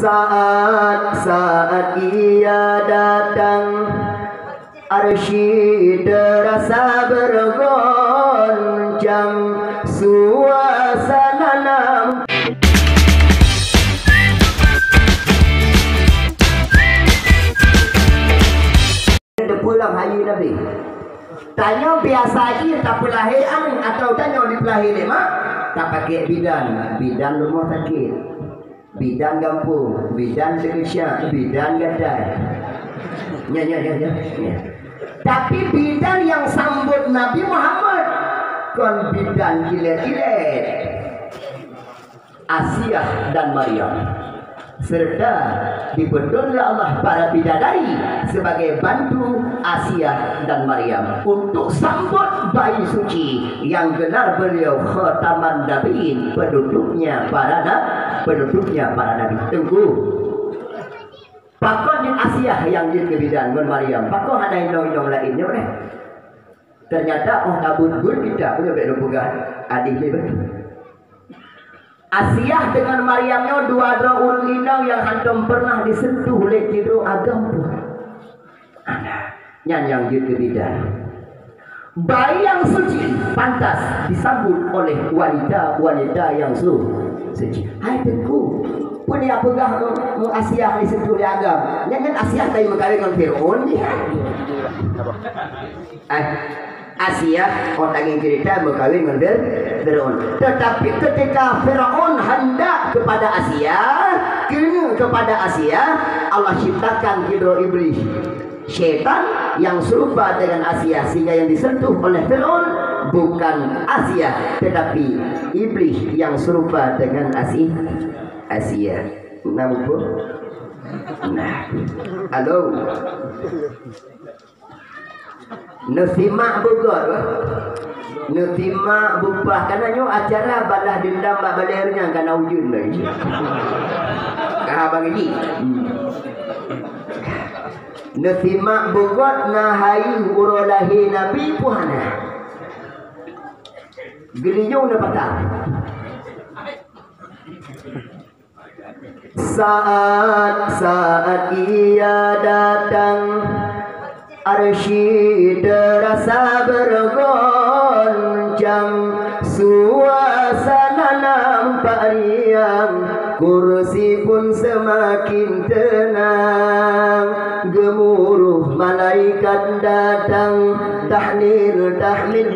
Saat ia datang, arsy terasa bergoncang, suasana nam. Pulang hari Nabi. Tanya biasa aja tak pelahiran atau tanya di pelahiran mak tak pakai bidan, bidan rumah sakit, bidan kampung, bidan degesya, bidan gadai. Ya. Tapi bidan yang sambut Nabi Muhammad kon bidan kilet-kilet. Asiyah dan Maryam, serta dibentuk oleh Allah para bidadari sebagai bantu Asiyah dan Maryam untuk sambut bayi suci yang gelar beliau khataman nabiin, penduduknya para nabi. Tunggu. Pakon di Asiyah yang jadi kebidan dengan Maryam. Pakon ada indong-indong lainnya boleh. Ternyata nabut-but kita punya berbeda adik ni betul. Asiyah dengan Maryamnya dua orang inang yang hantam pernah disentuh oleh tidur agam pun. Ada yang jadi bidan. Bayi yang suci pantas disambut oleh wanita yang suci. Hai tengku, punya pegah mu Asiyah disentuh oleh agam. Jangan Asiyah kayu berkawin dengan Fir'aun ni. Asiyah orang yang cerita berkawin dengan Fir'aun. Tetapi ketika Fir'aun hendak kepada Asiyah, Allah ciptakan hidro iblis, syaitan yang serupa dengan Asiyah, sehingga yang disentuh oleh Fir'aun bukan Asiyah tetapi iblis yang serupa dengan Asiyah. Nampak? Nah, halo. Nasimak bugot, nasimak bupah kananyo acara balas dendam bak balernya kana ujun lagi. Kah bang ini. Nasimak bugot nahai urolahi Nabi puhana. Gelinyo na patah. Saat ia datang, arsy terasa bergoncang, suasana nampak riang, kursi pun semakin tenang, gemuruh malaikat datang, tahmid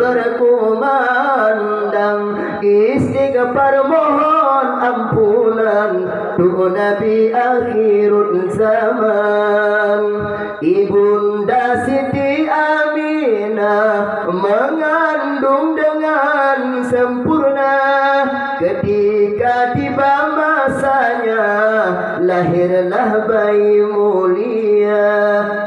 berkumandang, istighfar mohon ampunan tu Nabi akhirul zaman. Ibunda Siti Aminah mengandung dengan sempurna, ketika tiba masanya lahirlah bayi mulia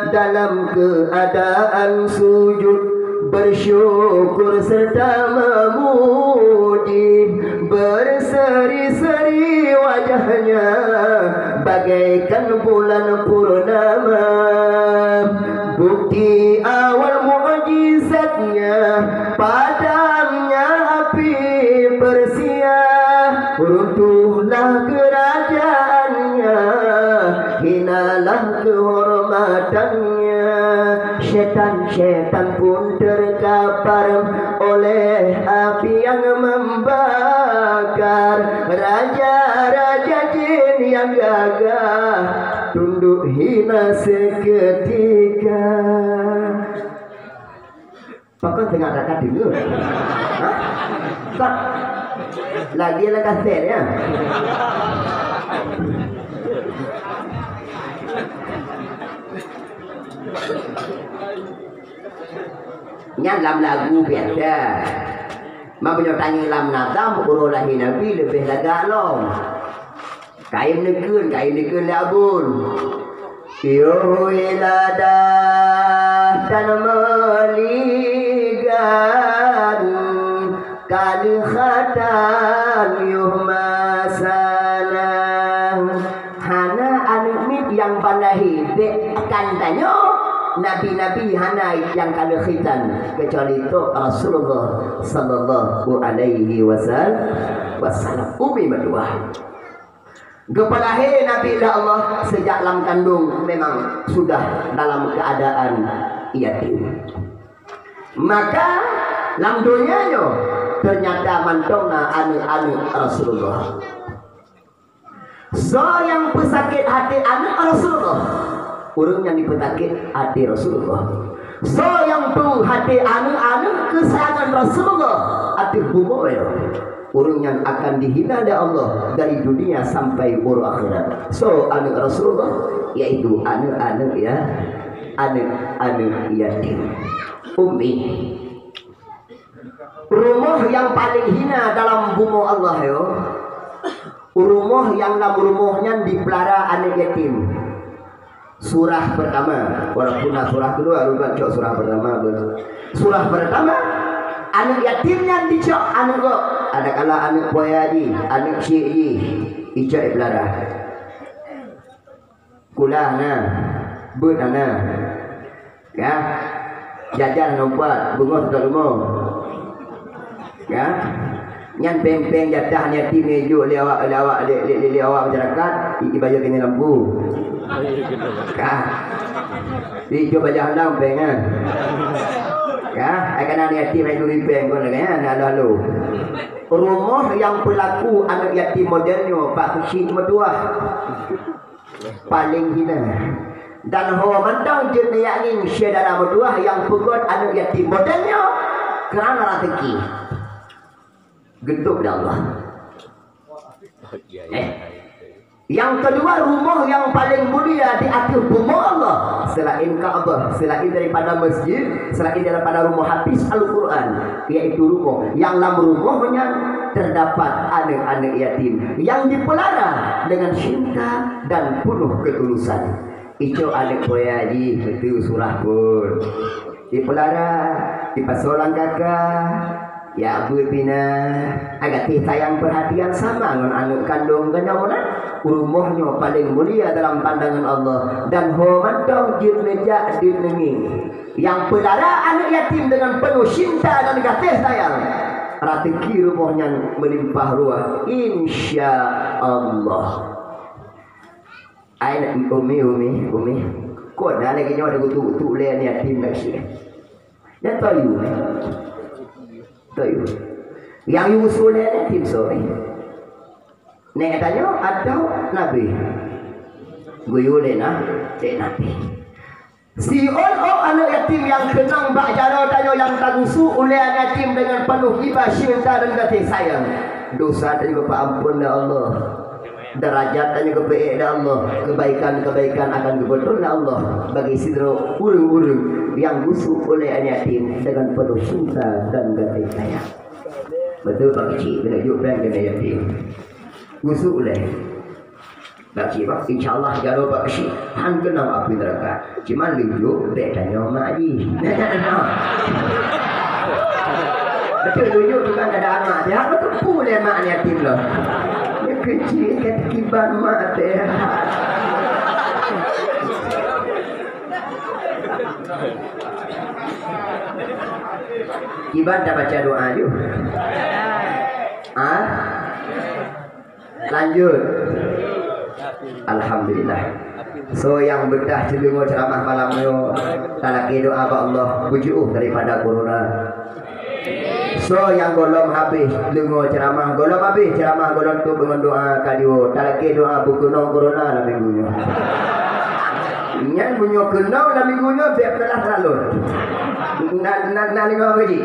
dalam keadaan sujud bersyukur serta memuji, berseri-seri wajahnya bagaikan bulan purnama. Bukti awal mukjizatnya padamnya api Persia, runtuhlah kerajaannya, hinalah kehormatannya. Setan-setan pun terkapar oleh api yang membakar, raja-raja jin yang gagah tunduk hina seketika. Pakon tengah dekat dulu. Tak. Lagi lah kaset ya. Nya dalam lagu biasa. Mak punya tanya dalam nazam urolahi Nabi lebih lagak long. Kain nekun labun. Yo iladah dan meligan kali khatan yuhmasana. Hana alimit yang panahi akan tanya nabi-nabi hana yang kali khitan kecuali itu Rasulullah sallallahu alaihi wasallam. Umi berdua Kepelahir Nabi Allah sejak dalam kandung memang sudah dalam keadaan yatim. Maka dalam dunianya ternyata mantongna anak-anak Rasulullah. So yang pesakit hati anak Rasulullah, orang yang dipesakit hati Rasulullah. So yang tu hati anak-anak kesayangan Rasulullah hati bumoy, orang yang akan dihina oleh Allah dari dunia sampai baru akhirat. So anak Rasulullah yaitu anak-anak ya, anak-anak yatim. Ummi, rumah yang paling hina dalam bumi Allah yo. Rumah yang dalam rumahnya dipelihara anak yatim. Surah pertama, walaupun surah kedua, lupa surah pertama. Surah pertama, anak yatimnya dicok anak kok. Ada kala anak poyaji, anak syekji, icok dipelihara. Kulah na, but na, ya, jajan nompat, bunga sudah rumah, ya. Nyan peng-peng jatah yatim mejo lewat masyarakat ibadah kena lampu. Kah. Di coba jalan peng kan. Kah, akan ada yatim itu peng kon kan ada lalu. Rumah yang pelaku anak yatim modelnya Pak Kusi Meduah paling hina. Dan hawa mandang jenis yang ingin syedara Meduah yang pegot anak yatim modelnya kerana rezeki. Gentuk dah Allah. Yang kedua, rumah yang paling mulia di akhir bumi Allah selain Kaabah, selain daripada masjid, selain daripada rumah hafiz Al-Quran, yaitu rumah yang dalam rumahnya terdapat anak-anak yatim yang dipelihara dengan cinta dan penuh ketulusan. Itu anak boyaji itu surah pun dipelihara, dipasolang kakak. Ya abu pina agak sayang perhatian sama dengan anak kandung kenyamunan rumahnya paling mulia dalam pandangan Allah dan homantong jin meja di nenging yang pelihara anak yatim dengan penuh cinta dan kasih sayang rezeki rumahnya melimpah ruah insya Allah. Aina umi kau dah lagi nyawa ada tu le yatim nak sih ya tahu yang usulnya yatim sorry. Nek tanya atau Nabi. Guyulena cek Nabi. Si anak yatim yang kenang bak jara tanya yang tagusu oleh anak yatim dengan penuh ibadah cinta dan kasih sayang. Dosa dan juga ampun ya Allah. Derajat dan juga baik ya Allah. Kebaikan-kebaikan akan kebetulan ya Allah bagi sidro urung-urung yang busuk oleh anak yatim dengan penuh cinta dan kasih sayang. Betul Pak Kecil, kena jumpa dengan yatim. Busuk oleh Pak Kecil, insyaAllah jauh Pak Kecil han kenal api neraka. Cuma lujuk, tak tanya mak je. Betul lujuk bukan ada anak dia. Apa tu oleh mak yatim lah. Dia kecil kat kibat mak dia. Kibat dah baca doa tu. Lanjut. Alhamdulillah. So yang bedah celungo ceramah malam ni talaki doa ba Allah bujuh daripada corona. So yang golong habis lengo ceramah golong habis ceramah golong tu dengan doa kadio talaki doa bukunong corona lah minggunya. Nyan bunyo kenau lah minggunya biar telah terlalu. Nak lima biji.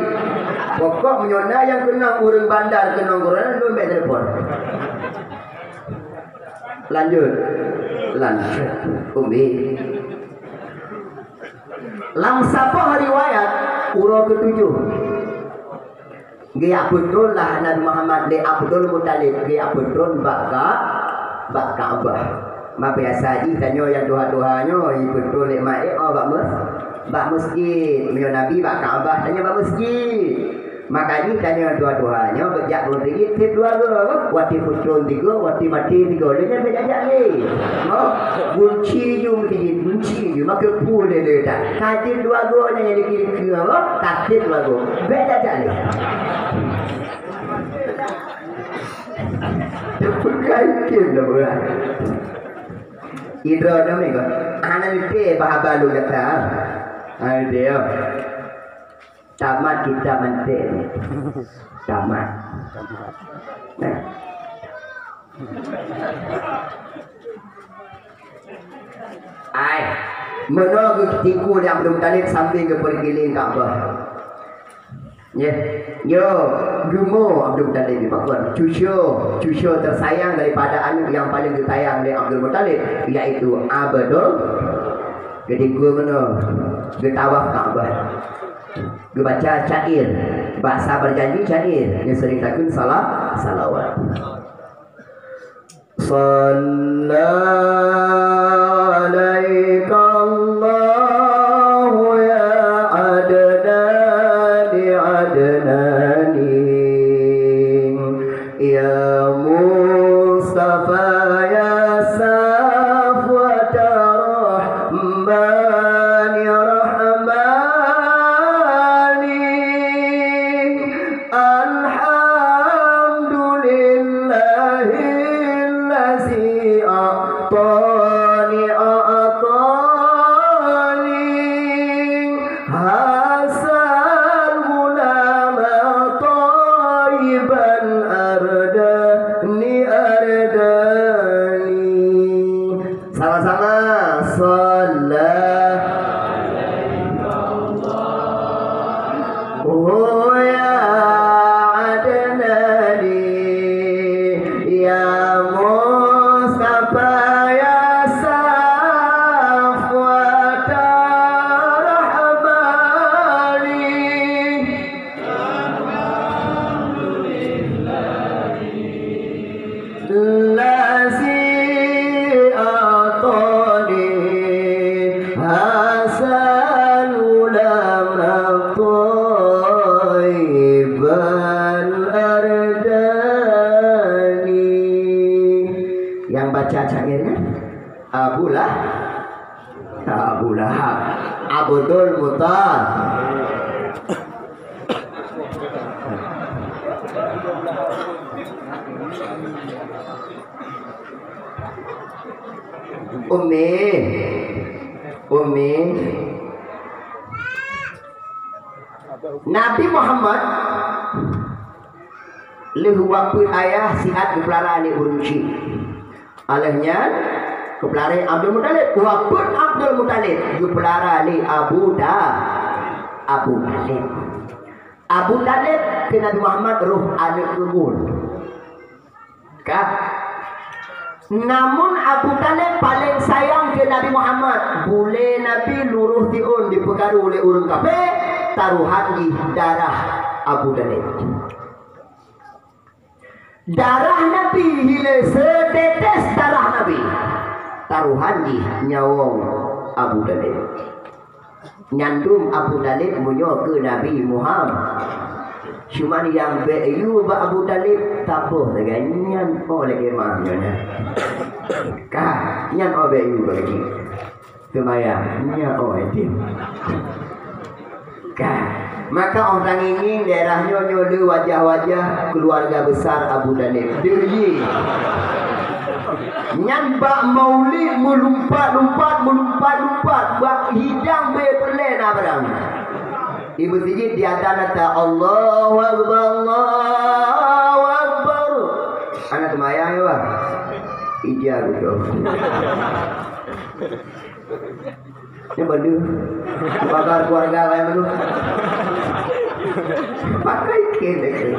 Pokok menyona yang kenang urang bandar kenang corona tu ambil telefon. Lanjut. Umbi. Langsapa riwayat urang ketujuh. Dia betul lah Nabi Muhammad di Abdul Muttalib, dia betul bak Kaabah. Ma biasa ji tanya yang doa-doanya betul le mai bak masjid. Menyo Nabi bak Kaabah tanya bak masjid. Makanya tanya doa-doanya bejak ringgit tip 2 wati putron 3 wati mati 3 le bejak ni. Bunci ju mesti bunci ju maka pule le tak. Katil 2 nya yang dikira katil 2 go. Bejak ni. Terpegaikin dah buat. Idra dah ni kau. Anak ni bahabalu kata. Dia. Tamat kita mantik ni. Tamat. Nah. Ai, menunggu tiku yang belum talib sambil ke pergiling Kaabah. Ya, yo, gumo Abdul Muttalib di Pakun. Cucu tersayang daripada anak yang paling disayang oleh Abdul Muttalib, iaitu Abdul. Jadi gua mana? Gua tawaf Kaabah. Gua baca syair, bahasa berjanji syair yang sering takun salawat. Sallallahu alaihi Allah ya adnani ya Mustafa ya safwata rahmani rahmani alhamdulillahi a'tani hasal ulama tayyiban ardani sama-sama sallallahu ya adnani ya Mustafa ya safwata rahmani lazi a'tani hasan ulama tayyiban ardani. Yang baca syairnya Abu Lahab Abdul Muttalib. Umi Nabi Muhammad lehu waktu ayah sihat kepelara ni urunci alahnya kepelara Abdul Muttalib waktu Abdul Muttalib kepelara ni Abu Talib ke Nabi Muhammad roh anak kubur kah. Namun Abu Talib paling sayang ke Nabi Muhammad. Boleh Nabi luruh tiun dipengaruhi oleh orang kafir, taruhan di darah Abu Talib. Darah Nabi hilang setetes darah Nabi. Taruhan di nyawang Abu Talib. Nyandung Abu Talib munyo ke Nabi Muhammad. Cuma yang beyu Abu Talib tapoh dengan nyan oleh kemahnya. Kah nyan beyu lagi. Kemayang nyan itu. Kah maka orang ini daerahnya nyolu wajah-wajah keluarga besar Abu Talib. Deui. Nyan bak maulid melumpat bak hidang be perlena barang. Ibu Sijid di antara kata Allahu Akbar Allahu Akbar. Anak semayang ya bang. Ijah gitu. Ini benda. Bakar keluarga lain dulu. Pakai kene.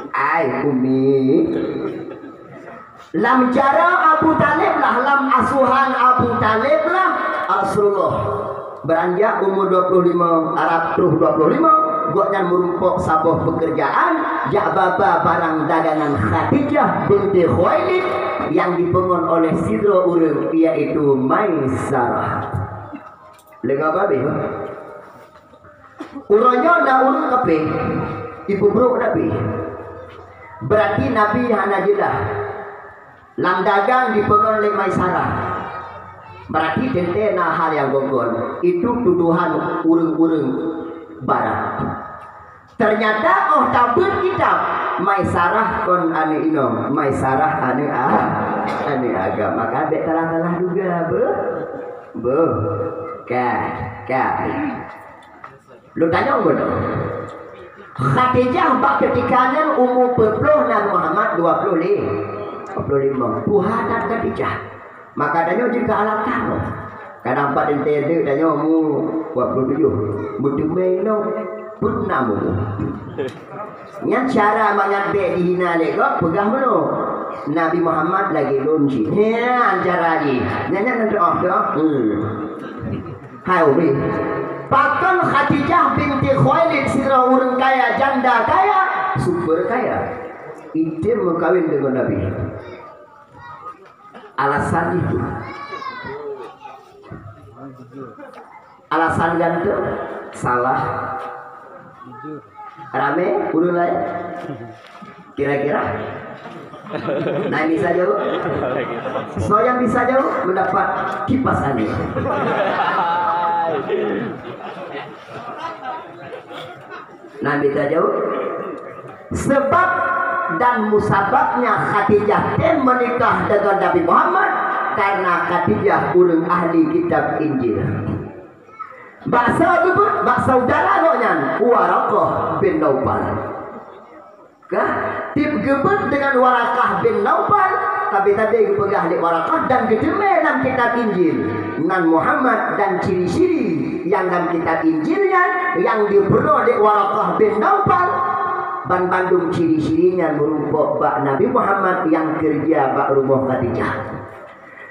Ai Umi. Lam cara Abu Talib lah, lam asuhan Abu Talib lah Rasulullah. Beranjak umur 25, Arab tuh 25, gua yang merumpok sabuh pekerjaan, jak baba barang dagangan Khadijah binti Khuwailid yang dipengon oleh sidro urang yaitu Maisarah. Lenga babe. Urangnya da urang kape, ibu bro Nabi. Berarti Nabi hana jelah. Lam dagang dipengon oleh Maisarah. Berarti tentena hal yang gonggon itu tuduhan urang-urang barat. Ternyata oh tabut kitab Maisarah kon ane ino Maisarah ane agama kabeh talah-talah juga be lu tanya gue dong Khadijah bak ketikanya umur berpuluh Nabi Muhammad 25 Tuhan dan Khadijah maka tanya jika alat kamu kadang pak dente tanya umur 27 butuh meno pun namu yang cara mangat be dihina lego pegang meno Nabi Muhammad lagi lunci ya cara lagi nyanyi nanti hai umi bahkan Khadijah binti Khuwailid sira urang kaya janda kaya super kaya itu mengkawin dengan Nabi alasan itu alasan gantung salah rame urang lain kira-kira nah bisa jauh so yang bisa jauh mendapat kipas angin nah bisa jauh sebab dan musababnya Khadijah menikah dengan Nabi Muhammad karena Khadijah urang ahli kitab Injil baksa gebut baksa saudara nonyan Warakah bin Naufal tip gebut dengan Warakah bin Naufal tapi tadi pegah di Warakah dan gedeme dalam kitab Injil nan Muhammad dan ciri-ciri yang dalam kitab Injilnya yang diperoleh Warakah bin Naufal ban Bandung ciri-cirinya merupakan bak Nabi Muhammad yang kerja bak rumah Khadijah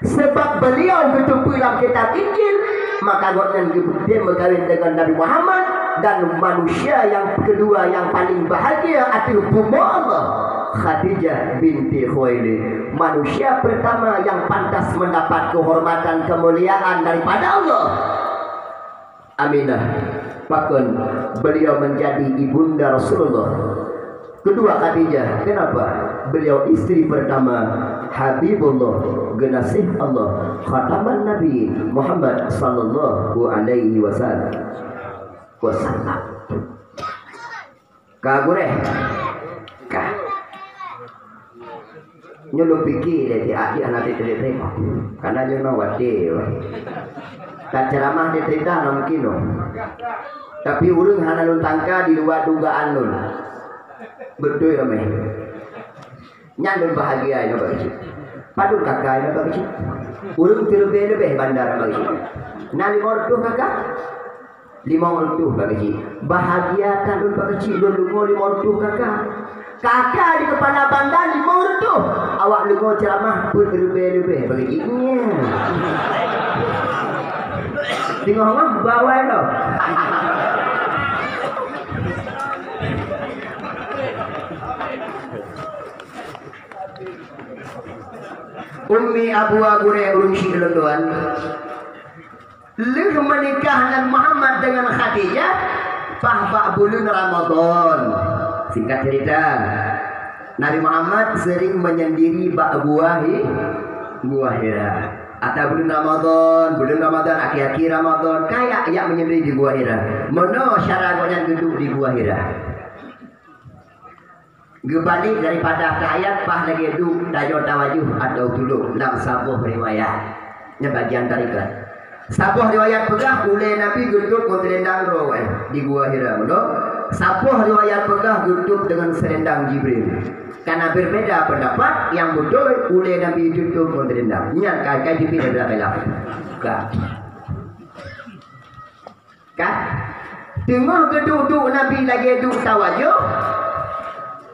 sebab beliau bertumpu dalam kitab Injil maka godnya dia berkawin dengan Nabi Muhammad dan manusia yang kedua yang paling bahagia adalah Ummu Allah Khadijah binti Khuwailid manusia pertama yang pantas mendapat kehormatan kemuliaan daripada Allah Aminah bahkan beliau menjadi ibunda Rasulullah kedua Khadijah kenapa beliau istri pertama Habibullah genasih Allah khataman Nabi Muhammad sallallahu alaihi wasallam kagureh kah nyolong pikir dari adik anak itu tengok karena dia mau wadil tak ceramah dia cerita mungkin tapi urung hana nun tangka di luar dugaan nun betul ramai nyandun bahagia ini bagi padu kakak ini bagi urung lebih bandar bagi nah 5 ortu kakak 5 ortu bagi bahagia kan bagi dulu 5 ortu kakak di kepala bandar 5 ortu awak lu ceramah pun lebih bagi tengok mah bawa lo Ummi Abu Agure urung si London Lih menikah dengan Muhammad dengan Khadijah Pahbak bulan Ramadan singkat cerita Nabi Muhammad sering menyendiri bak buah Hira atau bulan Ramadan akhir-akhir Ramadan kayak yang menyendiri di buah Hira mono syaragonya duduk di buah Hira Gebalik daripada ayat pah lagi duduk dayo tawajuh atau dulu dalam sabuh riwayat nya bagian tarikat sabuh riwayat pegah ule Nabi duduk selendang roh di gua Hira no sabuh riwayat pegah duduk dengan selendang Jibril karena berbeda pendapat yang betul ule Nabi duduk selendang nya kai dipilih adalah kan tengah duduk Nabi lagi duduk tawajuh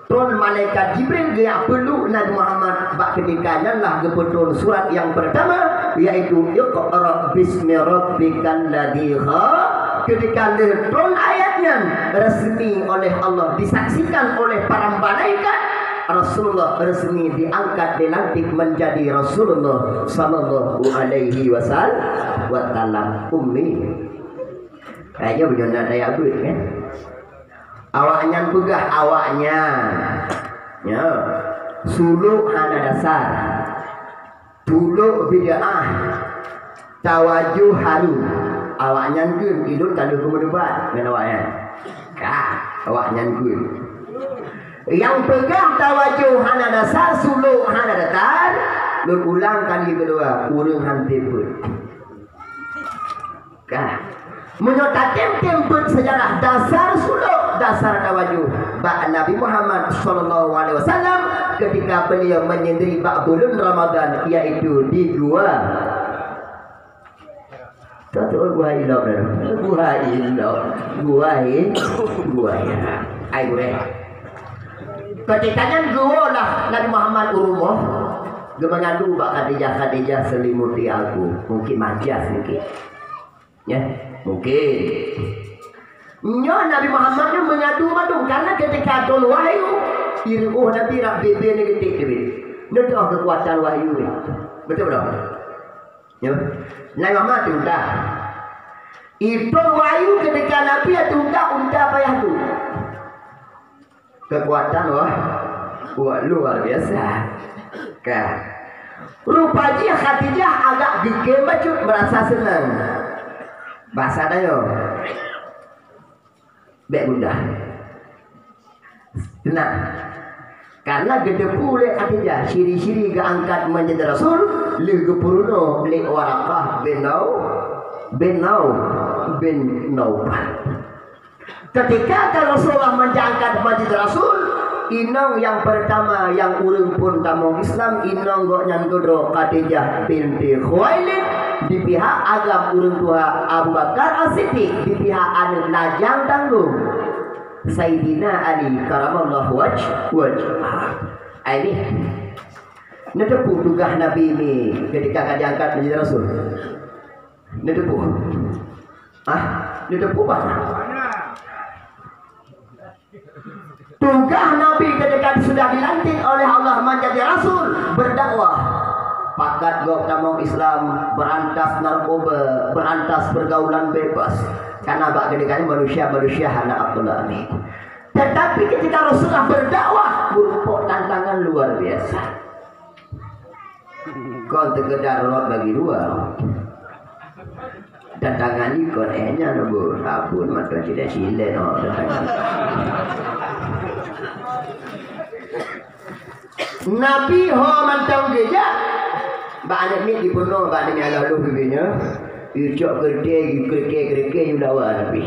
Tron malaikat Jibril dia perlu Nabi Muhammad bak ketikanya lah kebetul surat yang pertama yaitu Iqra bismi rabbikal ladzi khalaq ketika tron ayatnya resmi oleh Allah disaksikan oleh para malaikat Rasulullah resmi diangkat dilantik menjadi Rasulullah sallallahu alaihi wasallam ummi kayaknya benar daya abud kan awaknya pegah awaknya ya suluk hana dasar tuluk bid'ah tawajuh halu awaknya pun hidup kalau kemudian dengan awaknya kah awak nyangkut. Yang pegang tawajuh hana dasar suluk hana datar, lu ulang kali kedua urang hantiput. Kah menyotakan temput sejarah dasar suluk dasar tawajuh bak Nabi Muhammad sallallahu alaihi wasallam ketika beliau menyendiri bak bulan Ramadan, yaitu di gua Tahu gua ilok dah. Gua ya. Ai gue. Ketikanya gua lah Nabi Muhammad urumah. Gua mengadu bak Khadijah selimuti aku. Mungkin majas mungkin. Ya, mungkin. Nya Nabi Muhammad ni mengadu madu karena ketika turun wahyu, iruh Nabi rak bebe ni ketik dia. Ndak kekuatan wahyu ni. Betul tak? Ya. Nabi Muhammad tu dah. Itu wahyu ketika Nabi itu unta payah tu. Kekuatan wah luar biasa. Kan. Rupanya Khadijah agak gegem bacut merasa senang. Bahasa dah yo. Bek bunda. Tenang. Karena gedepu oleh Khadijah, ciri-ciri keangkat menjadi Rasul, le gepuruno le Waraqah bin Naufal. Ketika Rasulullah menjangkat menjadi Rasul, inong yang pertama yang urang pun tamong Islam, inong gok nyangkodro Khadijah binti Khuwailid di pihak agam urang tua Abu Bakar As-Siddiq, di pihak anu lajang tanggung Sayyidina Ali karamallahu wajh. Ini netepu tugas Nabi ini ketika diangkat menjadi Rasul. Netepu. Netepu apa? Tugas Nabi ketika sudah dilantik oleh Allah menjadi Rasul, berdakwah. Pakat gok tamong Islam, berantas narkoba, berantas pergaulan bebas. Karena bak kedekannya manusia anak Abdullah ini. Tetapi ketika Rasulullah berdakwah berupa tantangan luar biasa. Kau tegedar rot bagi dua. Tantangan ini kau enya nunggu abun mata tidak silen Nabi ho mantau geja. Bak anak ni dipenuh bak ni agak lu bibinya. Ijak kerke yulawa Nabi.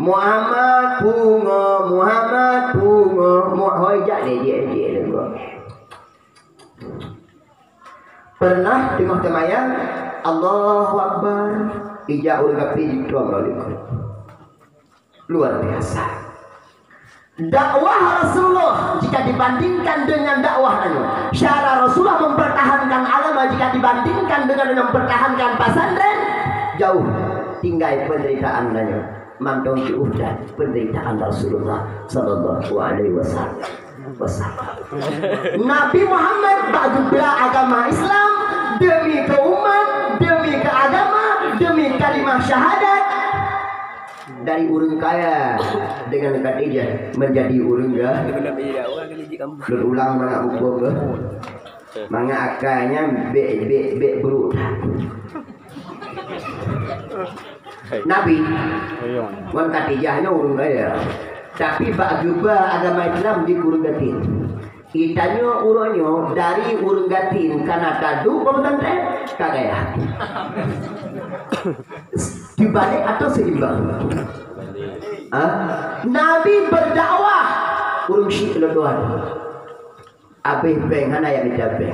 Muhammad bunga hoi jak dia pernah tengok temayang Allahu Akbar ijak urang kapi itu luar biasa. Dakwah Rasulullah jika dibandingkan dengan dakwah cara Rasulullah mempertahankan agama jika dibandingkan dengan mempertahankan pesantren jauh tinggal penderitaan mantong dan penderitaan Rasulullah sallallahu alaihi wasallam. Nabi Muhammad bagi agama Islam demi keumat, demi keagama, demi kalimah syahadat dari urang kaya dengan Khadijah menjadi urang berulang mana ukur mana akalnya be berut. Nabi wan Khadijahnya urang kaya tapi bak geba agama Islam di urang gatin itanya uronyo dari urang gatin karena tadu pesantren kagaya dibalik atau seimbang. Nabi berdakwah urang syik ledoan abih beng hana yang dicapai.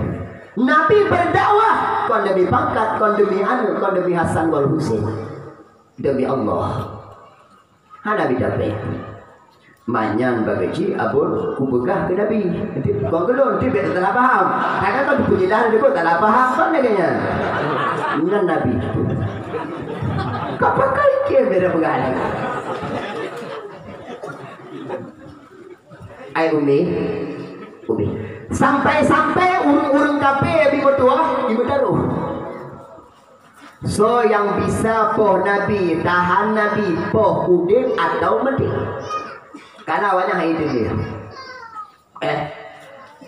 Nabi berdakwah kon demi pangkat, kon demi anu, kon demi Hasan wal Husain. Demi Allah. Hana dicapai. Manyan bagaji abun kubegah ke Nabi. Kau gelon nanti biar tak paham. Kakak kau punya dah juga tak paham kan kayaknya. Nan Nabi. Kapan kali kia beda pegangan. Ai Umi. Sampai urung kape ibu tua ibu taruh. So yang bisa poh Nabi tahan Nabi poh udin atau mati. Karena awalnya itu dia.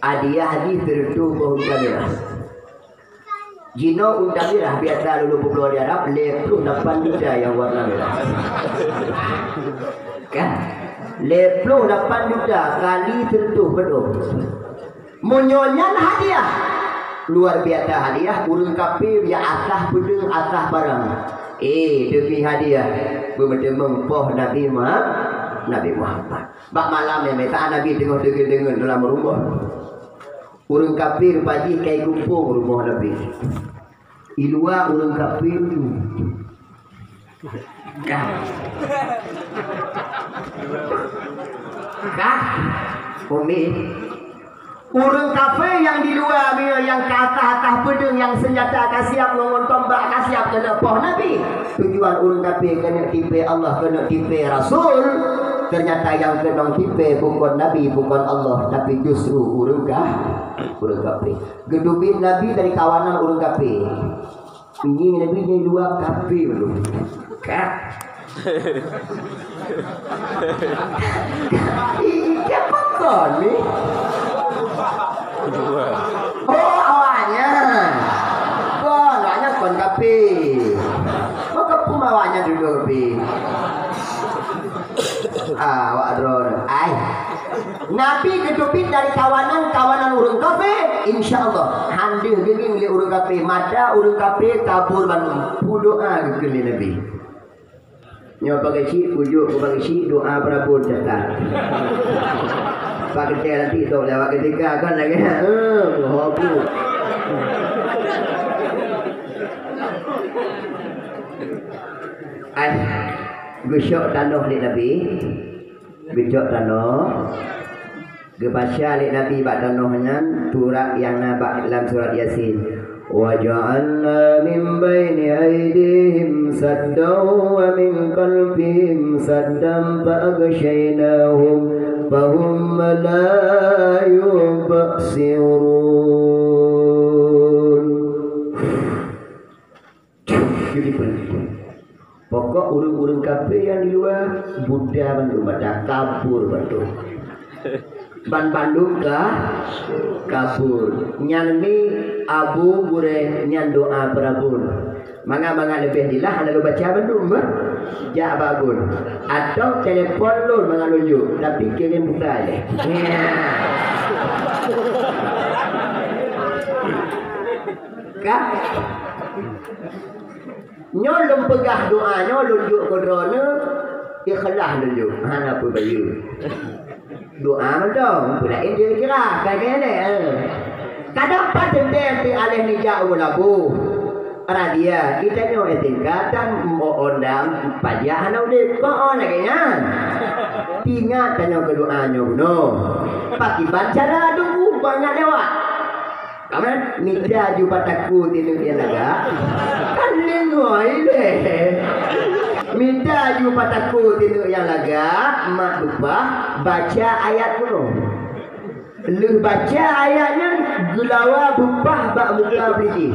Adia hadis tertu poh kamera. Jino untamirah biasa lulu pulau di Arab lepru depan juga yang warna merah. Kan? 28 juta kali tentu penuh. Munyonyan hadiah luar biasa hadiah urang kafir ya atas pedeng atas barang. Demi hadiah bermedemeng poh Nabi Muhammad. Bak malam ya minta Nabi tengok dengan dalam rumah. Urang kafir pagi kai kumpul rumah Nabi. Ilua urang kafir tu. Umi urang kafe yang di luar yang ke atas pedeng yang senjata kasiap ngongon tombak kasiap kena poh Nabi. Tujuan urang kafe kena tipe Allah kena tipe Rasul. Ternyata yang kena tipe bukan Nabi bukan Allah tapi justru urang kafe. Gedubin Nabi dari kawanan urang kafe. Ini Nabi di luar kafe belum. Siapa kau ni? Oh awalnya kon kape. Maka pemawanya dulu kape. Wadron. Nabi kedupit dari kawanan urang kafe. Insya-Allah handil geuning li urang kafe. Mada urang kafe kabur Bandung. Doa geuning Nabi. Nyo pakai si ujuk pakai si doa Prabu cetak. Pakai nanti tu lewat ketika kan lagi. Hobu. Besok tanah li Nabi. Besok tanah. Gebaca li Nabi bak tanahnya surat yang nabak dalam surat Yasin. وَجَعَلْنَا مِنْ بَيْنِ أَيْدِيهِمْ سَدًّا وَمِنْ خَلْفِهِمْ سَدًّا فَأَغْشَيْنَاهُمْ فَهُمْ لَا يُبْصِرُونَ. Pokok urung-urung kafir yang di luar Buddha Bandung pada kabur Bandung. Bandung kabur. Nyanyi Abu Gure nyan doa Prabu. Manga lebih dilah ada lu baca Bandung bah. Ja bagun. Atau telepon lu mengalunjuk tapi kirim buka deh. Kah? Nyolong pegah doa nyolong juk kodrona ikhlas dulu. Hana apa bayu. Doa dong, pulain dia kira kayak ni. Kadang pada dia alih ni jauh labu. Radia kita nyo etika dan mau ondam pajak anak udah kau lagi kan? Ingat tanya kedoa nyo no. Pagi baca dah dulu banyak lewat. Kamu nida juga takut ini dia naga. Kan lengoi deh. Minta juga takut itu yang laga mak lupa baca ayat dulu. Lu baca ayatnya gulawa bupah bak muka beli.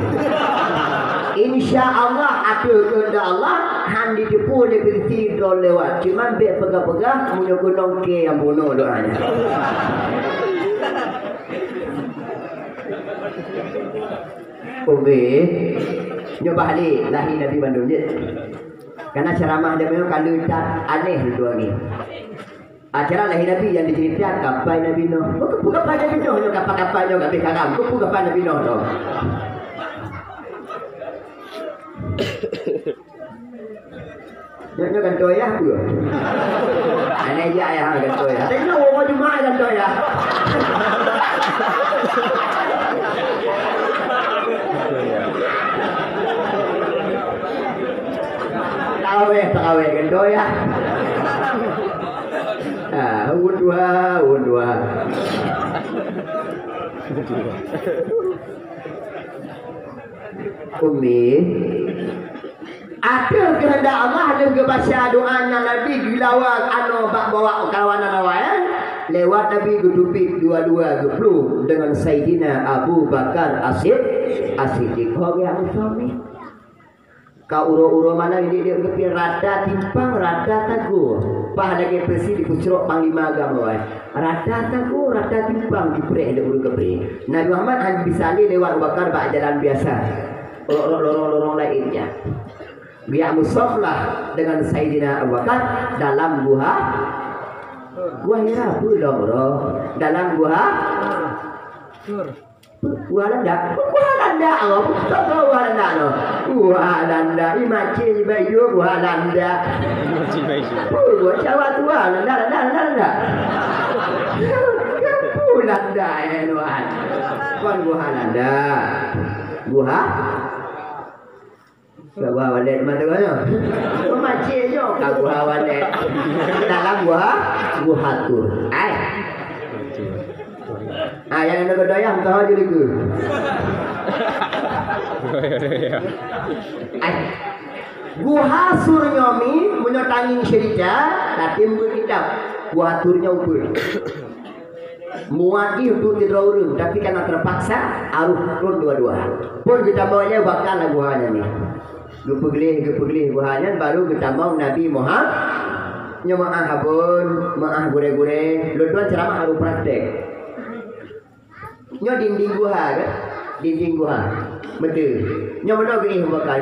Insya-Allah ada kehendak Allah handi depu le beli dol lewat. Cuman be pegang-pegang punya gunung ke yang bunuh doanya. Nyoba balik lahir Nabi Bandung je. Karena ceramah dia memang kalau aneh itu ni. Acara lahir Nabi yang diceritakan kapai Nabi Nuh. Bukan kapai Nabi Nuh, kapai Nuh kapai karam. Bukan kapai Nabi Nuh tu. Nyo kan toyah tu. Aneh je ayah kan toyah. Tapi nak orang Jumaat kan toyah. Tarawih kan toyah. Undua. Umi ada kehendak Allah ada kebaca doanya Nabi gilawak anu bak bawa kawanan awal lewat Nabi gedupik dua-dua geplu dengan Sayyidina Abu Bakar As-Siddiq yang suami. Kau uro-uro mana ini dia kepin rada timpang rada tagu. Pah lagi presi dikucrok panglima agama. Rada tagu rada timpang dipreh dia uro kepin. Nabi Muhammad hanya bisa lewat Bakar bak jalan biasa. Lorong-lorong lainnya. Biar musaflah dengan Sayyidina Abu Bakar dalam Gua Hira pula bro. Dalam gua Gua Landa oh. Tahu gua Landa no. Gua Landa imaci bayu gua Landa. Gua Jawa tua Landa. Landa enuan. Kon gua Landa. Gua Gua walet mata gua. Imaci yo ka gua walet. Dalam gua hatur. Ai. Yang ada dayang tahu aja liku. Gua Surnyomi menyotangin cerita, tapi berkitab. Gua aturnya ukur. Muati untuk didraurung, tapi karena terpaksa harus turun dua-dua. Pun kita bawanya bakal lagu hanya nih. Gepegli buahnya baru kita mau Nabi Muhammad. Nyomaah habun, maah gure-gure. Lutuan ceramah harus praktek. Nyo dinding gua kan? Dinding gua. Betul. Nyo mana ke bakal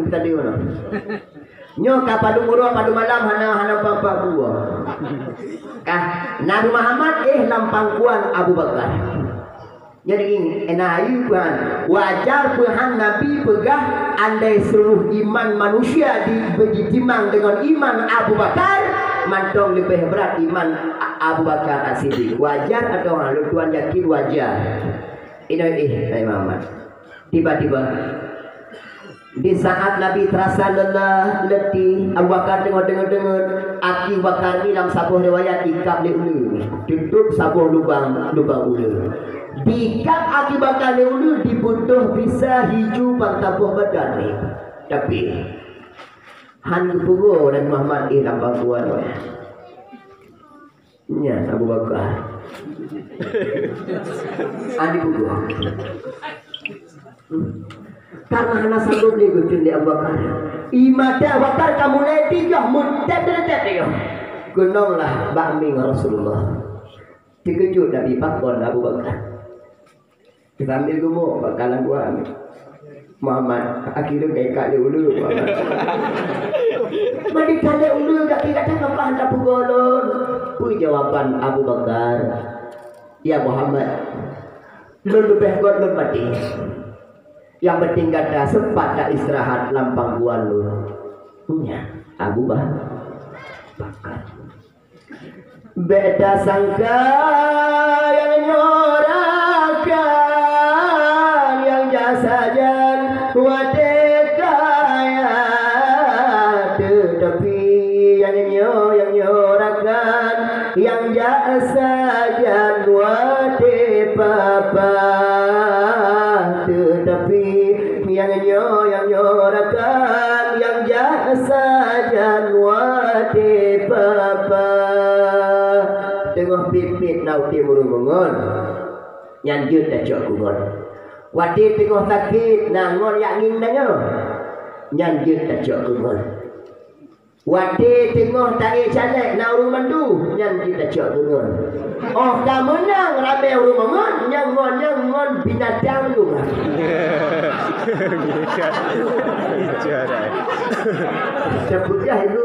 tadi mana? Nyo kapadu muru padu malam hana papa gua. Kah Nabi Muhammad lampangkuan Abu Bakar. Jadi ini enayu Tuhan. Wajar Tuhan Nabi pegah andai seluruh iman manusia dibagi-timang dengan iman Abu Bakar, mantong lebih berat iman Abu Bakar As-Siddiq. Wajar atau lalu Tuhan yakin wajar. Ini Nabi Muhammad. Tiba-tiba di saat Nabi terasa lelah, letih, Abu Bakar dengar Aki Bakar ini dalam sebuah riwayat ikap di ulu, tutup sebuah lubang ulu. Dikap Aki Bakar di ulu dibutuh bisa hijau pantabuh badan ni. Tapi han pugo dan Muhammad dalam bangkuan. Ya Abu Bakar. Adi pugo. Karena hana sanggup ni gudun di Abu Bakar. Imada Abu Bakar kamu leti yo mutet yo. Gununglah bakming Rasulullah. Dikejut Nabi pakon Abu Bakar. Kita ambil gumuk bakalan gua ambil. Muhammad akhirnya kayak kali ulu. Mari kali ulu gak tidak apa anda pugolon. Pui jawaban Abu Bakar. Ya Muhammad. Lu lebih kuat lu mati. Yang penting kata sempat tak istirahat lampang buan lu. Ya, Abu Bakar. Beda sangka yang nyorakan, yang jasajan wadekaya, tetapi yang nyorakan, yang jasajan wadepapa. Tetapi yang nyorakan, yang jasa janwati papa. Tengah pipit nauti murungungon, nyanjut dah cok kungon. Wati tengah sakit nangon yakin nanya, nyanjut dah cok kungon. Wati tengah tak calek nauru mandu, nyanjut dah cok kungon. Oh kamu nang ramai rumongon, nyangon binatang lu. Sebutnya itu.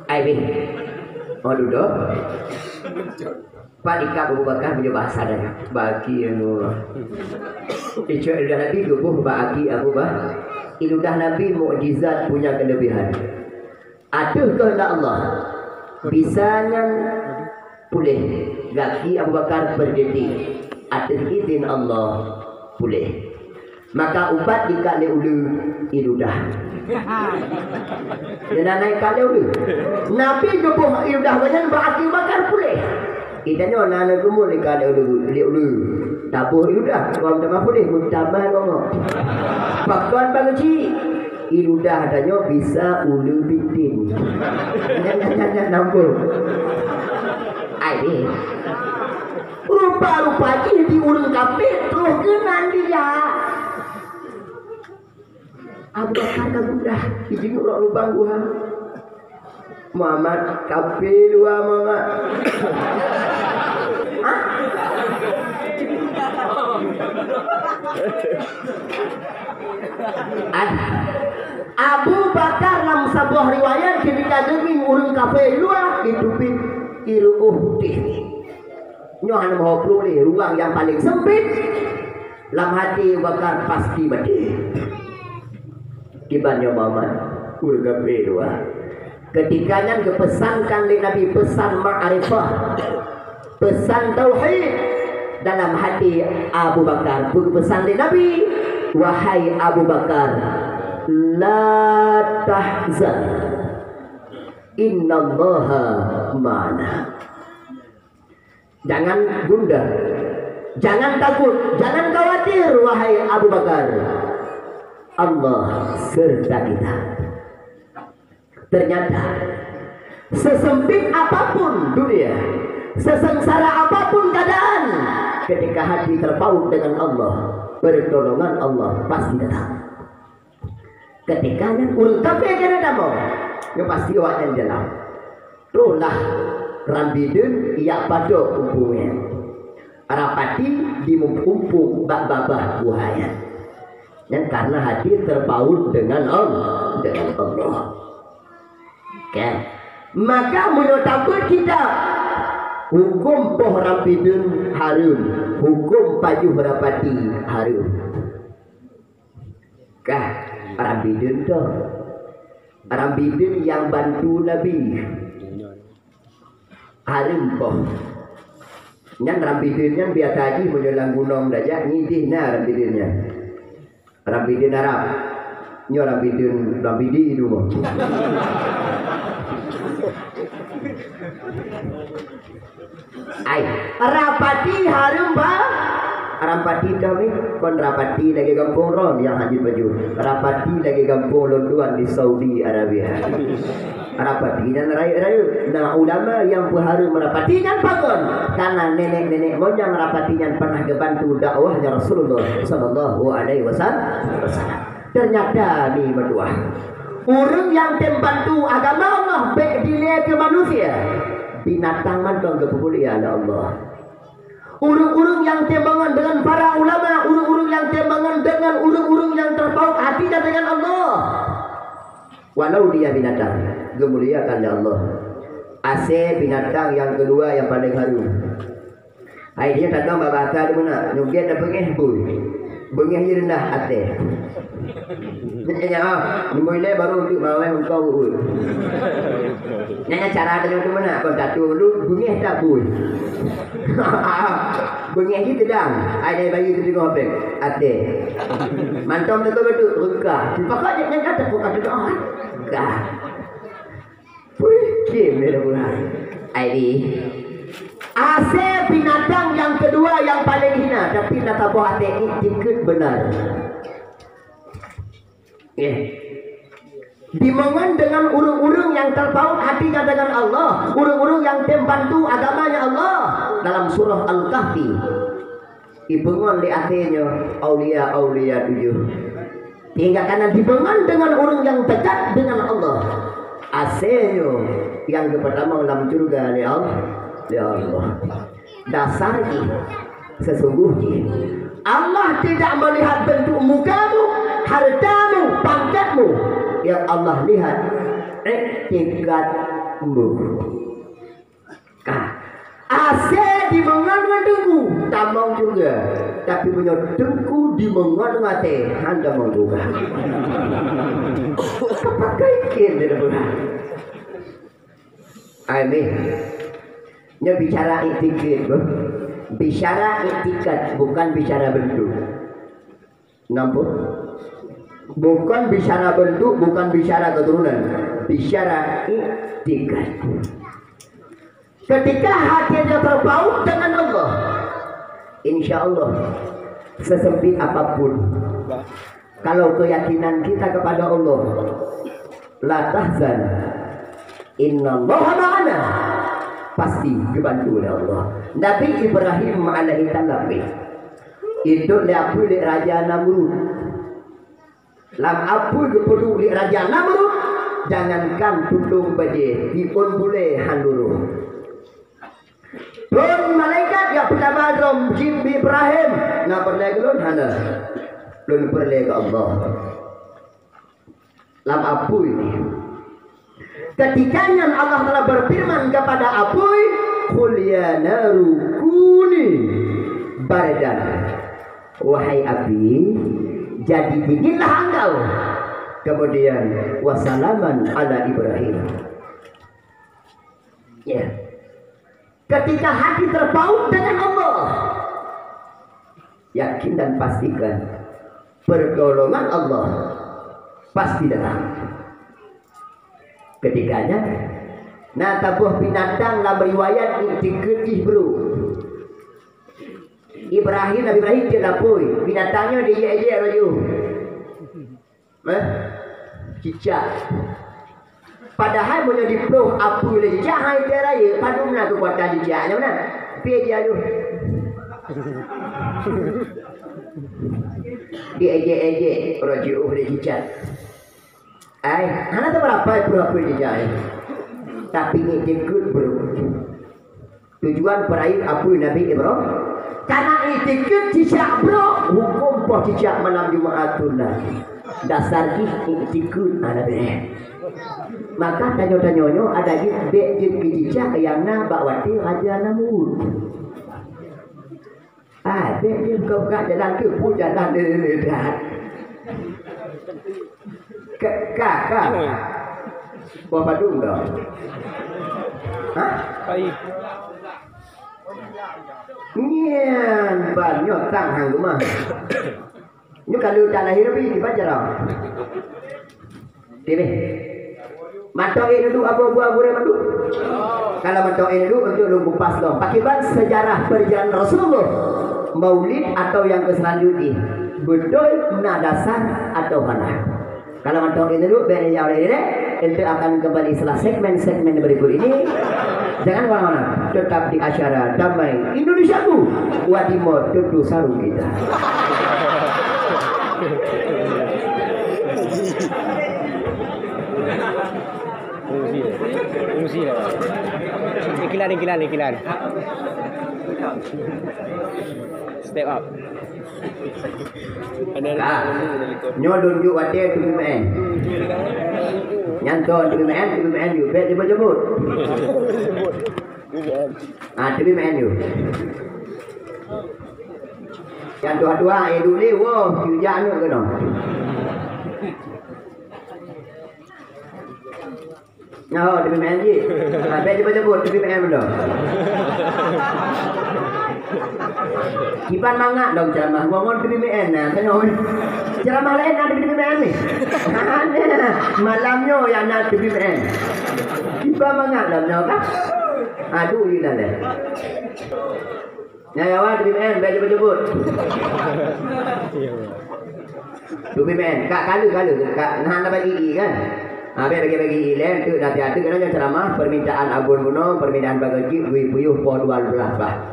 Aibin, mau duduk? Pak Ika Abu Bakar punya bahasa dah. Bagi yang itu dah Nabi gubuh bagi Abu Bakar. Itu dah Nabi mukjizat punya kelebihan. Aduh kehendak Allah. Bisanya pulih. Gaki Abu Bakar berdiri. Atas izin Allah pulih. Maka ubat dikali ulu iludah. Dia naik kali ulu. Nabi gebuh iludah badan Abu Bakar pulih. Itanya nana kumul dikali ulu. Tabuh iludah. Kalau tak pulih mutabah ngomong. Bahkan bangci. Iludah adanya bisa ulu bitin. Nyanyi nampul. Aini. Rupa-rupa ini diurung kapit terus kenan dia. Abu Bakar udah izin urang lubang gua. Muhammad kapit dua Muhammad. Abu Bakar dalam sebuah riwayat ketika gering urang kafe luar hidupin iruh teh. Nyohan mau di ruang yang paling sempit. Lam hati Bakar pasti badi. Kibannya maman urang kafe luar. Ketikanya kepesankan oleh Nabi pesan ma'rifah, pesan tauhid dalam hati Abu Bakar. Pesan oleh Nabi, wahai Abu Bakar, la tahzan, innallaha ma'ana. Jangan gundah, jangan takut, jangan khawatir wahai Abu Bakar. Allah serta kita. Ternyata sesempit apapun dunia, sesengsara apapun keadaan, ketika hati terpaut dengan Allah, pertolongan Allah pasti datang. Ketika yang urut tapi kena damo, yang pasti wajan jalan. Itulah rambidun ia pada umpumnya. Rapati dimumpung bak-babah buhayan. Dan karena hati terpaut dengan Allah, Okay. Maka menetapkan kita hukum poh rambidun harum, hukum pajuh rapati harum. Kah rambidun tu, rambidun yang bantu Nabi harum poh. Yang rambidunnya biasa aja menjelang gunung dajak ngidih na rambidunnya. Rambidun Arab, nyo rambidi itu mah. Ai, rapati harum ba? Rapati kami kon rapati lagi kampung ron yang haji baju. Rapati lagi kampung londuan di Saudi Arabia. Rapati dan rayu-rayu. Nah ulama yang berharum merapati kan pakon. Karena nenek-nenek moyang rapati yang pernah kebantu dakwahnya Rasulullah Sallallahu Alaihi Wasallam. Ternyata ni berdua. Orang yang membantu agama Allah baik dilihat ke manusia. Binatang mantong kepemuliaan Allah. Urung-urung yang tembangan dengan para ulama, urung-urung yang tembangan dengan urung-urung yang terpaut hatinya dengan Allah. Walau dia binatang, kemuliaan Allah. Ase binatang yang kedua yang paling harum. Hai dia datang babata di mana? Nugian dah pengeh pun. Bengih je rendah hati. Nyanyi mulai baru untuk bawa engkau ul. Nyanyi cara ada di mana? Kau tatu dulu bengih tak pun. Bengih je sedang. Ada bagi tu tengok apa? Hati. Mantom tu betul ruka. Pakai je nyanyi kata kau kata doa. Kah. Pui kim dia bulan. Aidi. Ase binatang yang kedua yang paling hina, tapi nata buah hati ikut benar. Dimongan dengan urung-urung yang terpaut hatinya dengan Allah, urung-urung yang membantu agamanya Allah. Dalam surah Al-Kahfi, dibengon di hatinya aulia-aulia 7. Hingga karena dibengon dengan urung yang dekat dengan Allah, asenyo yang pertama dalam surga ya Allah. Ya Allah, dasarnya sesungguhnya Allah tidak melihat bentuk mukamu, hartamu, pangkatmu. Yang Allah lihat etikatmu. Ase di mengan-menganku tamang juga, tapi punya dengku di mengan-mate anda mau juga. Pakai kin dia bukan. Amin. Nya bicara etiket, bicara etikat, bukan bicara bentuk. Nampak? Bukan bicara bentuk, bukan bicara keturunan, bicara etikat. Ketika hatinya terpaut dengan Allah, insya Allah sesempit apapun, kalau keyakinan kita kepada Allah, la tahzan, innallaha ma'ana, pasti dibantu oleh Allah. Nabi Ibrahim alaihi salam itu leapu di Raja Namrud. Lam apu perlu di Raja Namrud, jangankan tudung baje, dipun boleh handuru. Pun malaikat yang pertama dalam jin Ibrahim, nak perleh gelun hana, belum perleh ke Allah. lam apuy ini. Ketikanya Allah Ta'ala berfirman kepada apuy, qul ya naru kuni bardan, wahai api jadi dinginlah engkau. Kemudian wasalaman ala Ibrahim. Ya. Ketika hati terpaut dengan Allah, yakin dan pastikan pertolongan Allah pasti datang. Ketikanya nah tabuh binatang lah beriwayat diketih bro. Nabi Ibrahim dia lapui binatangnya dia ye rayu. Cicak. Padahal punya diploh apa le cicak hai dia raya padumna kekuatan cicaknya mana? Pi dia tu. Dia ejek rayu le cicak. Hana tu berapa cicak. Tapi ni ikut bro. Tujuan peraih apa Nabi Ibrahim? Karena ikut cicak bro, hukum poh cicak malam Jumaatun lah. Dasar ikut Nabi. Maka tanyo-tanyonyo ada bek cicak yang nak bakwati aja namun. Bek dia kau kat jalan ke pun jalan dekat. Kakak. Buat padung dah. Baik. Nian banyak tang hang rumah. Ni kalau tak lahir lebih dibaca dah. Debe. Matok ini dulu abu-abu madu. Kalau matok ini dulu untuk lumpuh pas dong. Pakai ban sejarah perjalanan Rasulullah. Maulid atau yang selanjutnya. Betul nak dasar atau mana? Kalau matok ini dulu beri yang ini, itu akan kembali setelah segmen-segmen berikut ini. Jangan kemana-mana, tetap di acara damai Indonesiaku. Wadimor tutu sarung kita. Fungsi lah. Ikilan. Step up. Nyodon juk wadah tu BMN. Nyanton tu BMN you. Bet dia jemput. Tu BMN you. Yang dua-dua dulu wah, hujan ke dong. Oh, tu BMN je. Bet dia jemput tu BMN belum. Kipan mangak dong ceramah. Ngomong ke BMN nah. Ceramah lain ada di BMN ni. Ada. Malamnya yang nak ke BMN. Kipan mangak dong kan? Aduh ini dah. Ya awak di BMN baca jemput. Tu BMN kak kalu kak nah bagi kan. Bagi lain tu dah tiada kena ceramah permintaan abun buno permintaan bagi puyuh po 12 bah.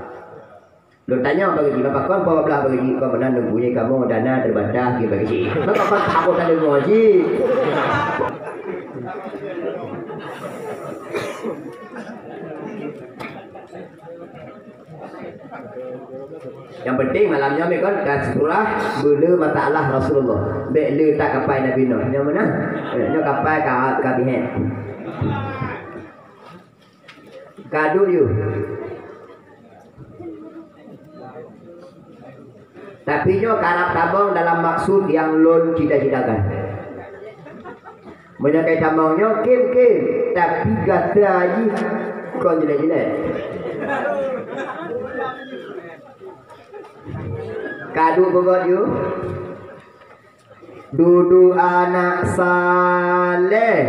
Lu tanya bagi bapak kau bawa belah bagi kau benar mempunyai kamu dana terbatas bagi. Maka kau takut ada ngaji. Yang penting malamnya mereka kasihlah bela mata Allah Rasulullah. Bela tak kapai Nabi Nuh. Yang mana? Yang kapai kabinet. Kadu you. Tapi nyo karap tabung dalam maksud yang lon cita-citakan. Menyakai tabungnya kim tapi kata aja kau jelek-jelek. Kadu bogot you. Dudu anak saleh.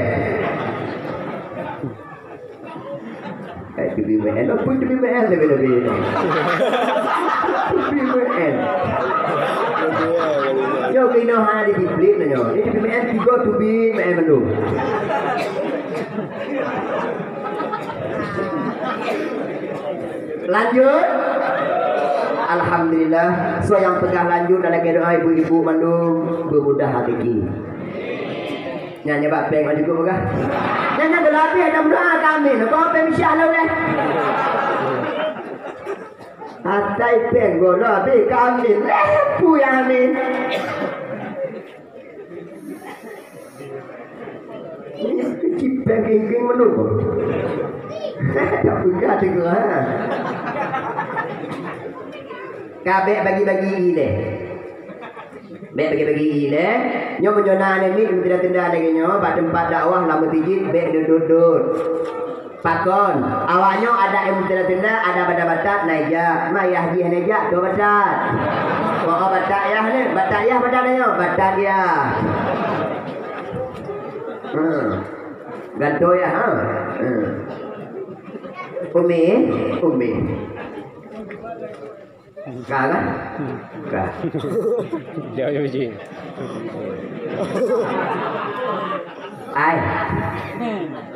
BMN apa tu BMN lebih. BMN. Yo kino hana di biblit na yo. Ini BMN tiga tu BMN belum. Lanjut. Alhamdulillah. So yang tengah lanjut dalam doa ibu-ibu mandung bermudah hati. Nyanyi bapeng maju ke bukan? Nyanyi berlapi ada doa kami. Kau apa insya-Allah deh. Atai peng gono api kami. Lepu ya amin. Cipeng king menunggu. Tak buka tu ha. Kabeh bagi-bagi ile. Bek bagi-bagi ile. Nyo menyona ni tidak tenda lagi nyo pada tempat dakwah lama tijit bek duduk. Pakon, awaknya ada ilmu tenda, ada bata-bata naija, mayah dia naija tu batat. Wah batat yah ni, batat yah batat nyo, batat dia. Ganto ya ha. Umi. Kalah. Kah. Dia uji. Ai.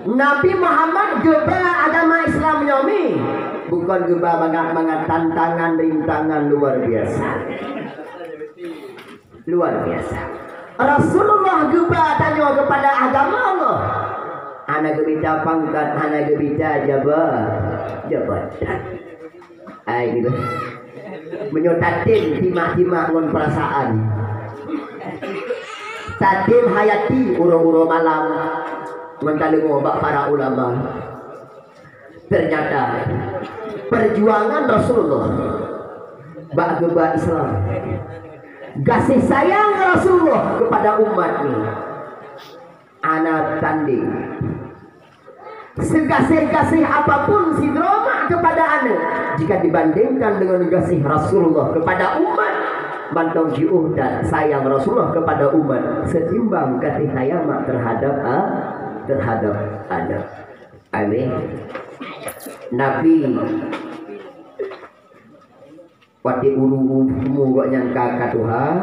Nabi Muhammad geba agama Islam nyomi. Bukan geba bangat tantangan rintangan luar biasa. Luar biasa. Rasulullah geba tanya kepada agama Allah. Ana gebita pangkat, ana gebita jabatan. Ai gitu. Menyotatin timak-timak ngon perasaan. Tatin hayati urung-urung malam mentalung obat para ulama. Ternyata perjuangan Rasulullah bak geba Islam, kasih sayang Rasulullah kepada umat ini anak tanding. Segasih-gasih apapun si drama kepada anak jika dibandingkan dengan kasih Rasulullah kepada umat, bantong jiuh dan sayang Rasulullah kepada umat setimbang kasih sayang terhadap anak. Amin. Nabi wati uru semua nyangka ka Tuhan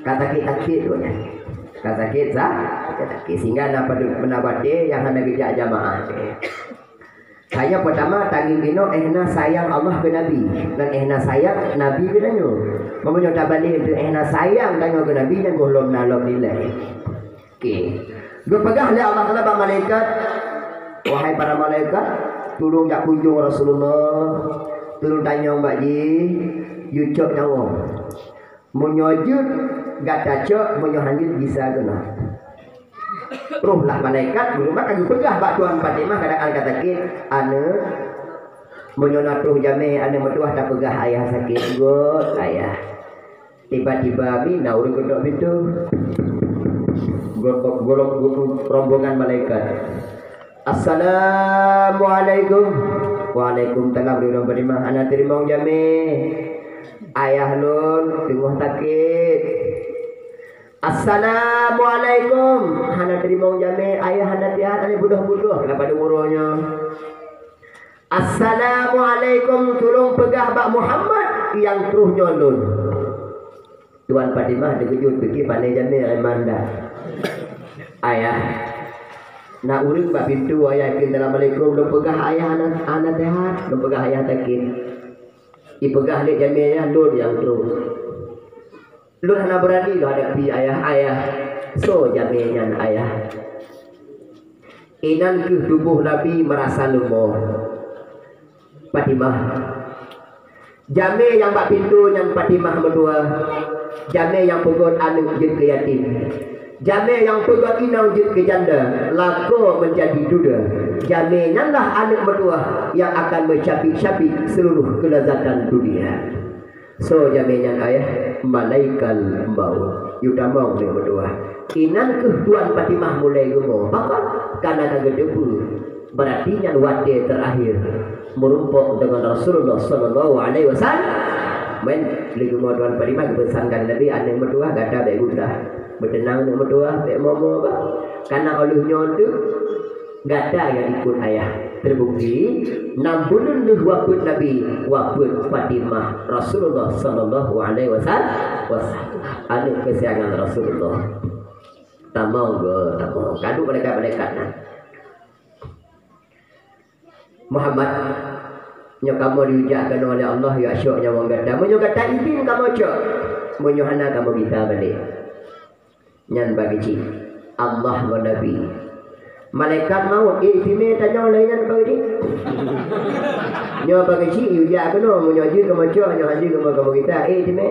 kata kita doanya kata kita sehingga dapat menabati yang hendak kerja jamaah. Saya pertama tanging dino ehna sayang Allah ke Nabi dan ehna sayang Nabi ke danyo. Mamanya tabali itu ehna sayang danyo ke Nabi dan golom nalom nilai. Okey. Gue pegang oleh Allah Taala malaikat. Wahai para malaikat, tolong jak kunjung Rasulullah. Tolong tanya Mbak Ji, yucuk nyawa. Menyojud gata cok menyohanjut bisa kena. Rohlah malaikat belum makan pegah bak Tuan Fatimah kadang kata kit ane menyona roh jame ane mertuah tak pegah ayah sakit got ayah. Tiba-tiba bina urang kedok pintu. Golong rombongan malaikat. Assalamualaikum. Waalaikumsalam di rumah Fatimah. Ana terima jame. Ayah lun tengah sakit. Assalamualaikum. Hana terima jame ayah hana tiat ane buduh-buduh pada umurnya. Assalamualaikum tolong pegah bak Muhammad yang terus nyolun. Tuan Fatimah dikejut fikir pandai jame remanda. Ayah nak urang bak pintu ayah kin dalam alaikum lu pegah ayah anak sehat, lu pegah ayah sakit. Ipegah lek jame ayah lun yang terus. Lu hana berani lu hadapi ayah. So jaminan ayah. Inan ke tubuh Nabi merasa lemah. Fatimah. Jame yang bak pintu yang Fatimah berdua. Jame yang pegot anu jin ke yatim. Jame yang pegot inau jin ke janda. Lako menjadi duda. Jame nanlah anak berdua yang akan mencapik-capik seluruh kelezatan dunia. So jaminan ayah malaikat bau yutamau ni berdua. Kinan ke Tuan Fatimah mulai gumo. Bakal karena kagak debu. Berarti yang wate terakhir merumpuk dengan Rasulullah sallallahu alaihi wasallam. Men ligumo Tuan Fatimah pesankan Nabi ane berdua gada baik gundah. Bertenang dengan berdua baik momo bah. Karena olehnya tu gada yang ikut ayah. Terbukti 6 bulan lebih wafat Nabi, wafat Fatimah Rasulullah sallallahu alaihi wasallam. Anak kesayangan Rasulullah. Tamau kadu malaikat-malaikat Muhammad nya kamu diujakkan oleh Allah ya syoknya wong gada. Menyo gada izin kamu cok. Menyo hana kamu bisa balik. Nyan bagi ci Allah wa Nabi. Malaikat maut isime tanya lainnya bagi nyo bagi ci uja kono mo nyoji ko macho nyo haji ko mo kita isime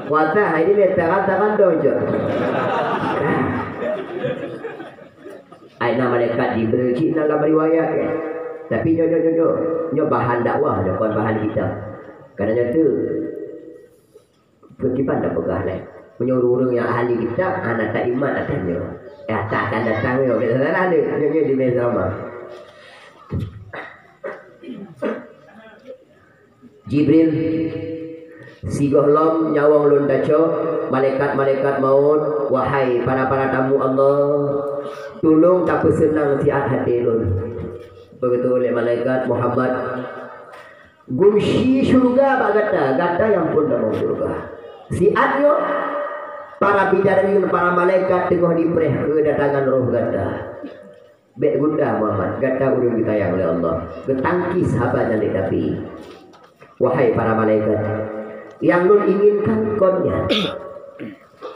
wata haidi le tagan dojo Aina malaikat Jibril kita dalam riwayat kan. Tapi nyo bahan dakwah dah bukan bahan kita. Kerana tu kita tak pegah lah. Menyuruh orang yang ahli kita anak tak iman atasnya. Tak akan datang yo. Salah dia. Nyo di meja sama. Jibril sigoh lom nyawang lun daco malaikat-malaikat maut wahai para tamu Allah tolong tak senang siat hati lun begitu oleh malaikat Muhammad gumsi syurga gata yang pun dalam syurga siatnya para bidadari para malaikat tengah dipereh kedatangan roh gata bek gunda Muhammad gata urang ditayang oleh Allah ketangkis sahabat dan Nabi. Wahai para malaikat yang nun inginkan konnya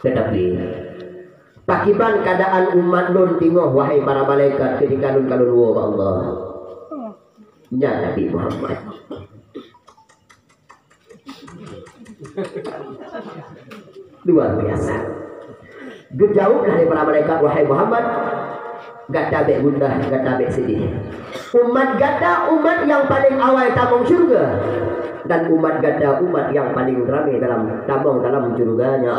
tetapi takiban keadaan umat nun tinggal wahai para malaikat ketika nun kalun wa Allah nya Nabi Muhammad luar biasa gejauh dari para malaikat wahai Muhammad gak tabek gundah gak tabek sedih umat gata umat yang paling awal tabung syurga dan umat gada umat yang paling ramai dalam tabung dalam surganya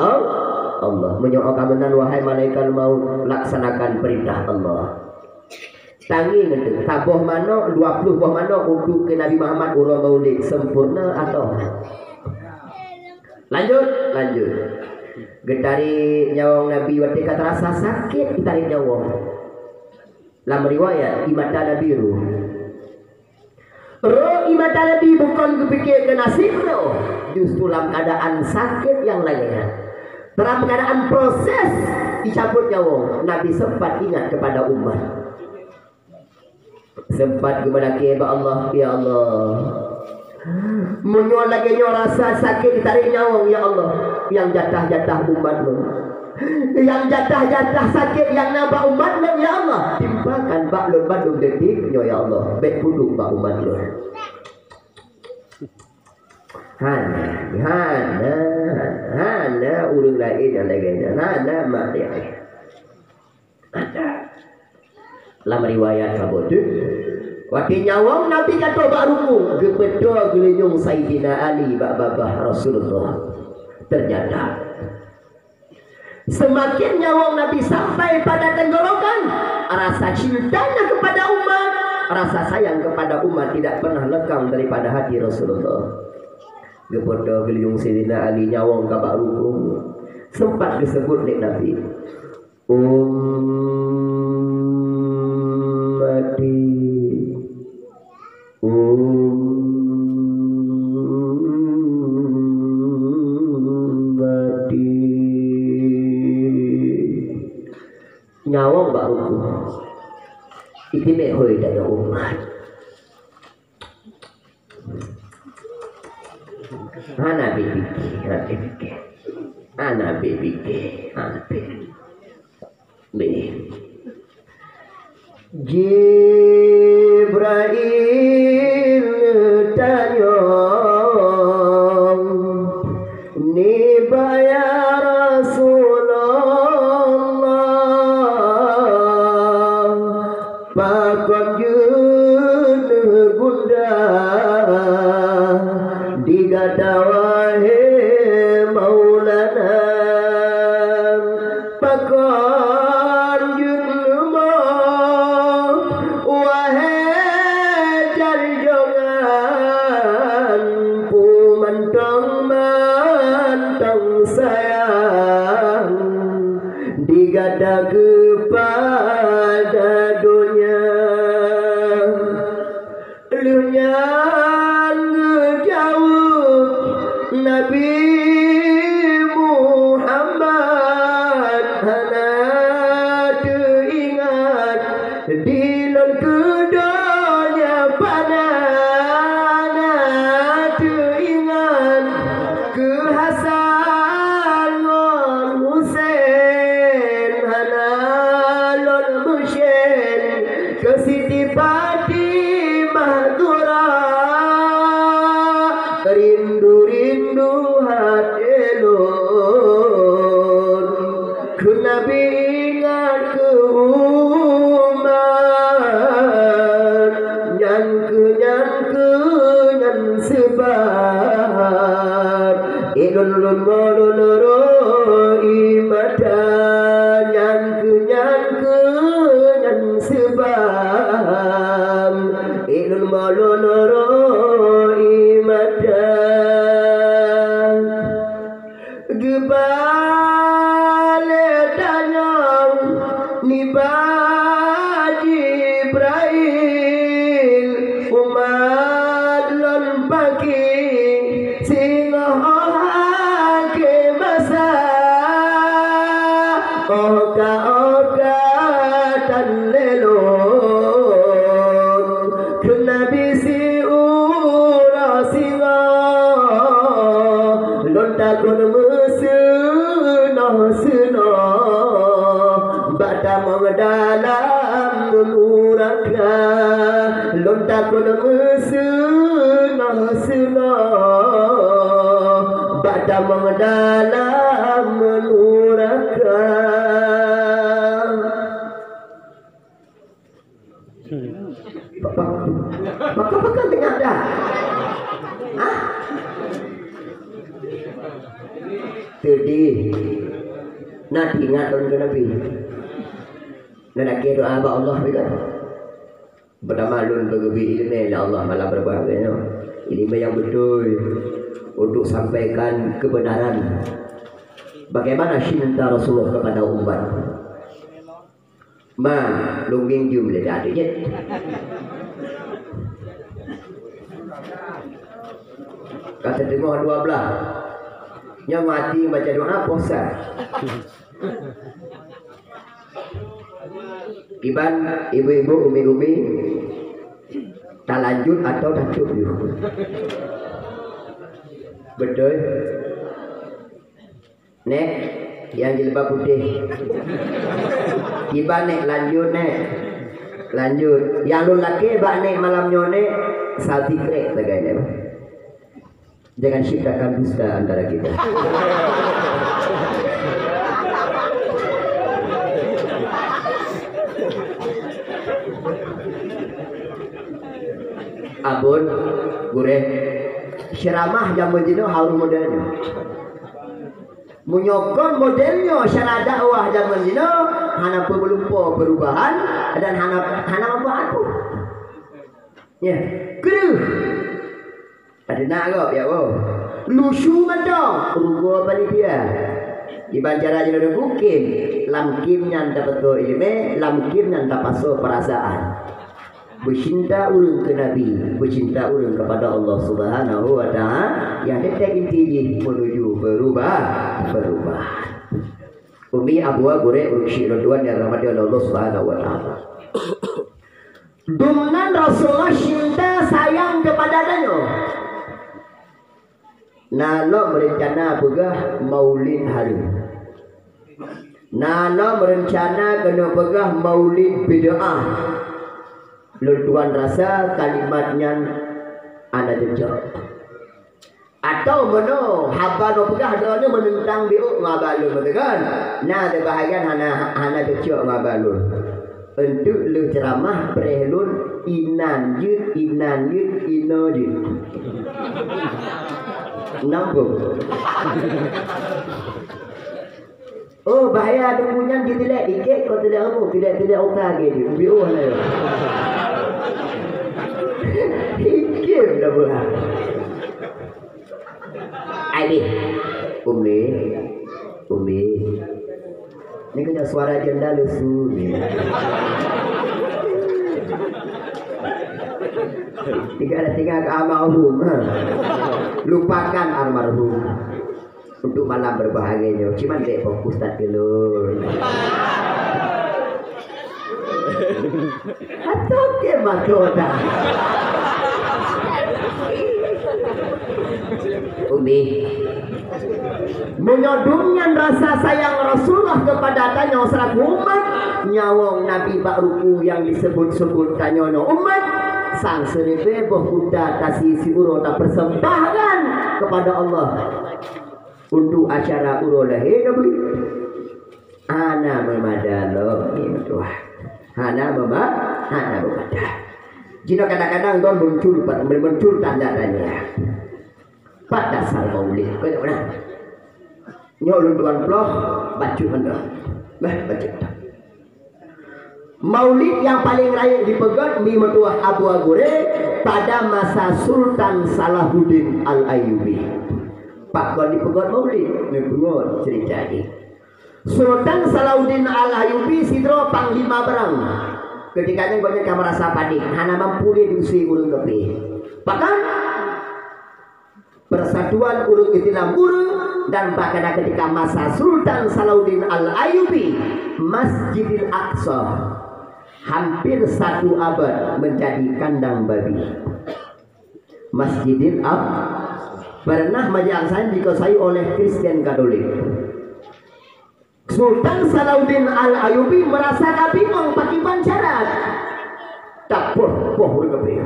Allah menyoal kamenan wahai malaikat maut laksanakan perintah Allah tangi ngentu tabuh mana 20 buah mana untuk ke Nabi Muhammad urang maulid sempurna atau lanjut getari nyawang Nabi waktu terasa sakit ditarik nyawang dalam riwayat imata Nabi roh imata Nabi bukan kepikir ke nasib roh justru dalam keadaan sakit yang lainnya dalam keadaan proses dicabut nyawa Nabi sempat ingat kepada umat sempat kepada Allah ya Allah munyol lagi rasa sakit ditarik nyawa ya Allah yang jatah umat lo yang jatah sakit yang nampak umat lo ya Allah timpakan bak lo badung detik ya Allah bet puduk bak umat lo hana urang lain yang lainnya hana mak dia ada dalam riwayat sabut waktu nyawang Nabi kata bak ruku gepedo gelenyung Sayyidina Ali bak babah Rasulullah ternyata semakin nyawang Nabi sampai pada tenggorokan rasa cintanya kepada umat rasa sayang kepada umat tidak pernah lekang daripada hati Rasulullah gepodo geliung Sayyidina Ali nyawang kabak rukun sempat disebut oleh Nabi nyawang bak rukun itu mehoi dari umat Nabi Jibril tanya ni bayar Rasulullah pakon jun gunda digadawahe maulana pakon jun wahe jarjongan pumantong sayang digada kepada dunia lunya Nabi Muhammad hana teringat di dalam kedonya pada teringat ke Hasan Hussein hana lon Hussein ke Siti Fatimah Zura rindu hati lon ku Nabi ingat ke umat loro imadan nyangke nyan sebab ilun loro imadan gebale danyang nibadi Jibril umat lon pagi oka tan lelon kena bisi ura singa lonta kun mesena bata mendalam nuraka lonta kun mesena bata mendalam nuraka. Maka tengah dah. Ah? Tadi nak ingat tahun ke Nabi. Nak kira doa apa Allah kan? Pertama lun bergebi ilmu Allah malah berbahagia. Ilmu yang betul untuk sampaikan kebenaran. Bagaimana cinta Rasulullah kepada umat? Ma lungging jum le ada je. Kata dengar 12. Yang mati baca doa puasa. Iban ibu-ibu umi-umi tak lanjut atau tak cukup. Betul. Nek yang jilbab putih. Iban nek lanjut nek. Lanjut. Yang lu laki bak nek malam nyone salti krek taganya. Jangan ciptakan dusta antara kita. Abun, gureh, ceramah zaman jino harus modelnya. Menyokong modelnya syarah dakwah zaman jino, hana pelumpo perubahan dan hana apa? Ya, keruh. Ada nak kau ya wow. Lusu mandang, rugo balik dia. Dibacara jino mungkin, lamkim nyanta betul ilmu, lamkim nyanta paso perasaan. Bercinta ulun ke Nabi, bercinta ulun kepada Allah Subhanahu wa Ta'ala yang dekat inti menuju berubah. Umi abwa gure ursi roduan yang rahmati Allah Subhanahu wa Ta'ala. Dengan Rasulullah cinta sayang kepada danyo. Nalo merencana pegah maulid hari. Nalo merencana kena pegah maulid bid'ah. Lutuan rasa kalimatnya anda jejak. Atau meno habal pegah dana menentang biu ngabalun betul kan? Nah ada bahagian hana jejak ngabalun. Untuk lu ceramah perelun inan jut ino jut. Nampak. Oh bahaya tunggunya tidak dikit kau tidak kamu tidak otak gitu. Biu lah. Ikim dah buah. Adik, Umi, ni kena suara jenda lesu ni. Tiga ke almarhum, lupakan almarhum untuk malam berbahagianya. Cuma dek fokus tak dulu. Atau ke makoda. Umi menyodungnya rasa sayang Rasulullah kepada tanya seraku umat nyawang Nabi Bakruku yang disebut-sebut tanyono umat sang seribe bohkuda kasih si uro tak persembahkan kepada Allah untuk acara uro lahir Nabi ana memadalo itu ana memada jika kadang-kadang don muncul tanda-tanya pada saat maulid kau tak pernah Nyo ulun tuan ploh baca benda. Baca. Maulid yang paling raya dipegat di Metuah Abu Agure pada masa Sultan Salahuddin Al-Ayyubi. Pak kau dipegat maulid, ngepungut cerita ini. Sultan Salahuddin Al-Ayyubi sidro panglima perang. Ketika ini banyak yang merasa panik, hana mampu diusi urung kepi. Bahkan persatuan urung itilam urung dan bahkan ketika masa Sultan Salahuddin Al-Ayyubi, Masjidil Aqsa hampir 1 abad menjadi kandang babi. Masjidil Aqsa pernah majang dikuasai oleh Kristen Katolik. Sultan Salahuddin Al-Ayyubi merasa bingung pakai bancaran. Tak poh berkeping.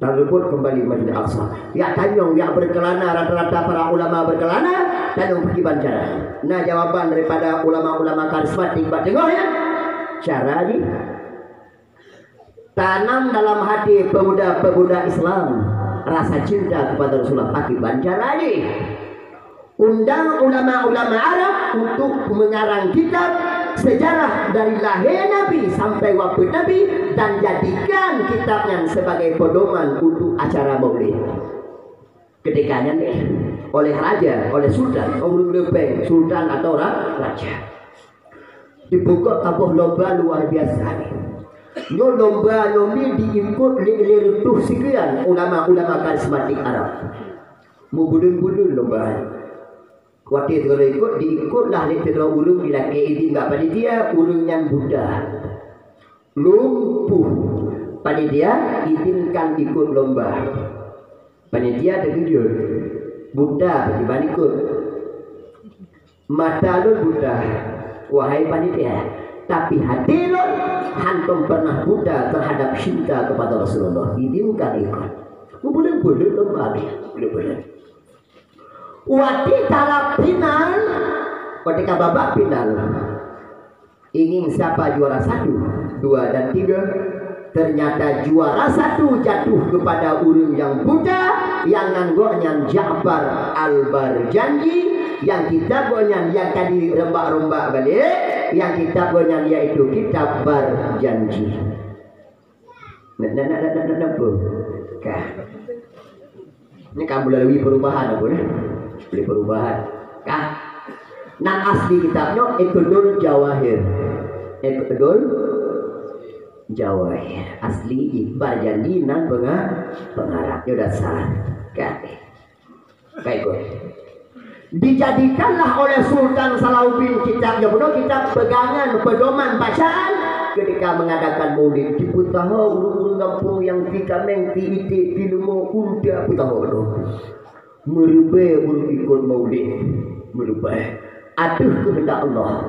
Lalu pun kembali Masjid Al-Aqsa. Ya tanyong ya berkelana, rata-rata para ulama berkelana, tanyong pakai bancaran. Nah jawaban daripada ulama-ulama karismatik Pak tengok ya. Cara ni tanam dalam hati pemuda-pemuda Islam rasa cinta kepada Rasulullah pakai bancaran ni. Undang ulama-ulama Arab untuk mengarang kitab sejarah dari lahir Nabi sampai wafat Nabi dan jadikan kitabnya sebagai pedoman untuk acara maulid. Ketikanya nih oleh raja, oleh sultan, sultan atau raja. Dibuka tabuh lomba luar biasa nih. Yo lomba ini diikut lirutuh sekian ulama-ulama karismatik Arab. Mau budul-budul lomba. Waktu itu kalau diikutlah litera urung bila keidin tak pada dia urung yang Buddha lumpuh pada dia izinkan ikut lomba pada dia terkejut Buddha bagaimana ikut mata lu Buddha wahai panitia tapi hati lu hantum pernah Buddha terhadap cinta kepada Rasulullah izinkan ikut boleh lomba boleh Wati talap final, ketika babak final, ingin siapa juara 1, 2 dan 3. Ternyata juara 1 jatuh kepada urung yang Buddha, yang nanggoknya Ja'far Al-Barjanji, yang kitabnya yang tadi rembak-rembak balik, yang kitabnya yaitu kitab Barjanji. Ini kamu lalui perubahan apa nih? Beli perubahan kan nah asli kitabnya Iqdul Jawahir asli Barjanji nan pengarang udah salah kan baik gue dijadikanlah oleh Sultan Salahuddin kitabnya benar kitab pegangan pedoman bacaan ketika mengadakan maulid di Putaho urung-urung kampung yang di Kameng di Iti di Lumo Unda Putaho merubah urung ikut maulid merubah aduh kehendak Allah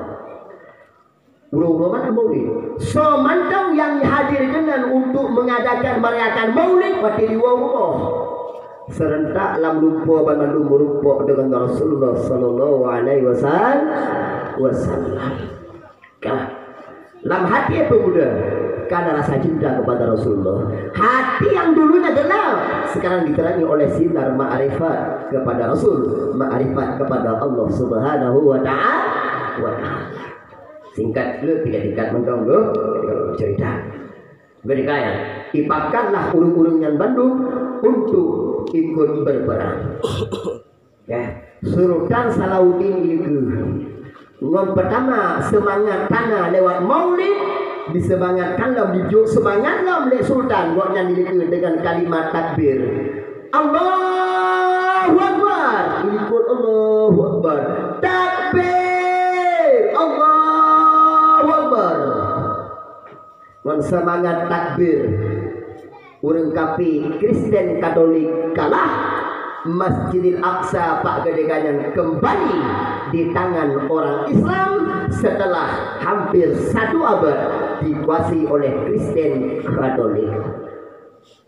urung mana maulid so mantang yang hadir dengan untuk mengadakan merayakan maulid waktu di rumah serentak lam lupa bandung merupa dengan Rasulullah sallallahu alaihi wasallam kan lam hati pemuda karena rasa cinta kepada Rasulullah hati yang dulunya gelap sekarang diterangi oleh sinar ma'rifat kepada Rasul ma'rifat kepada Allah subhanahu wa ta'ala singkat lu tidak tingkat mengganggu cerita berikaya ipakkanlah urung-urung yang Bandung untuk ikut berperang ya Sultan Salahuddin itu pertama semangat tanah lewat maulid disemangatkan dalam dijuk semangat dalam oleh Sultan buatnya dilihat dengan kalimat takbir Allahu Akbar ikut Allahu Akbar takbir Allahu Akbar dengan semangat takbir urang kapi Kristen Katolik kalah Masjidil Aqsa Pak Gedeganyan kembali di tangan orang Islam setelah hampir 1 abad dikuasai oleh Kristen Katolik.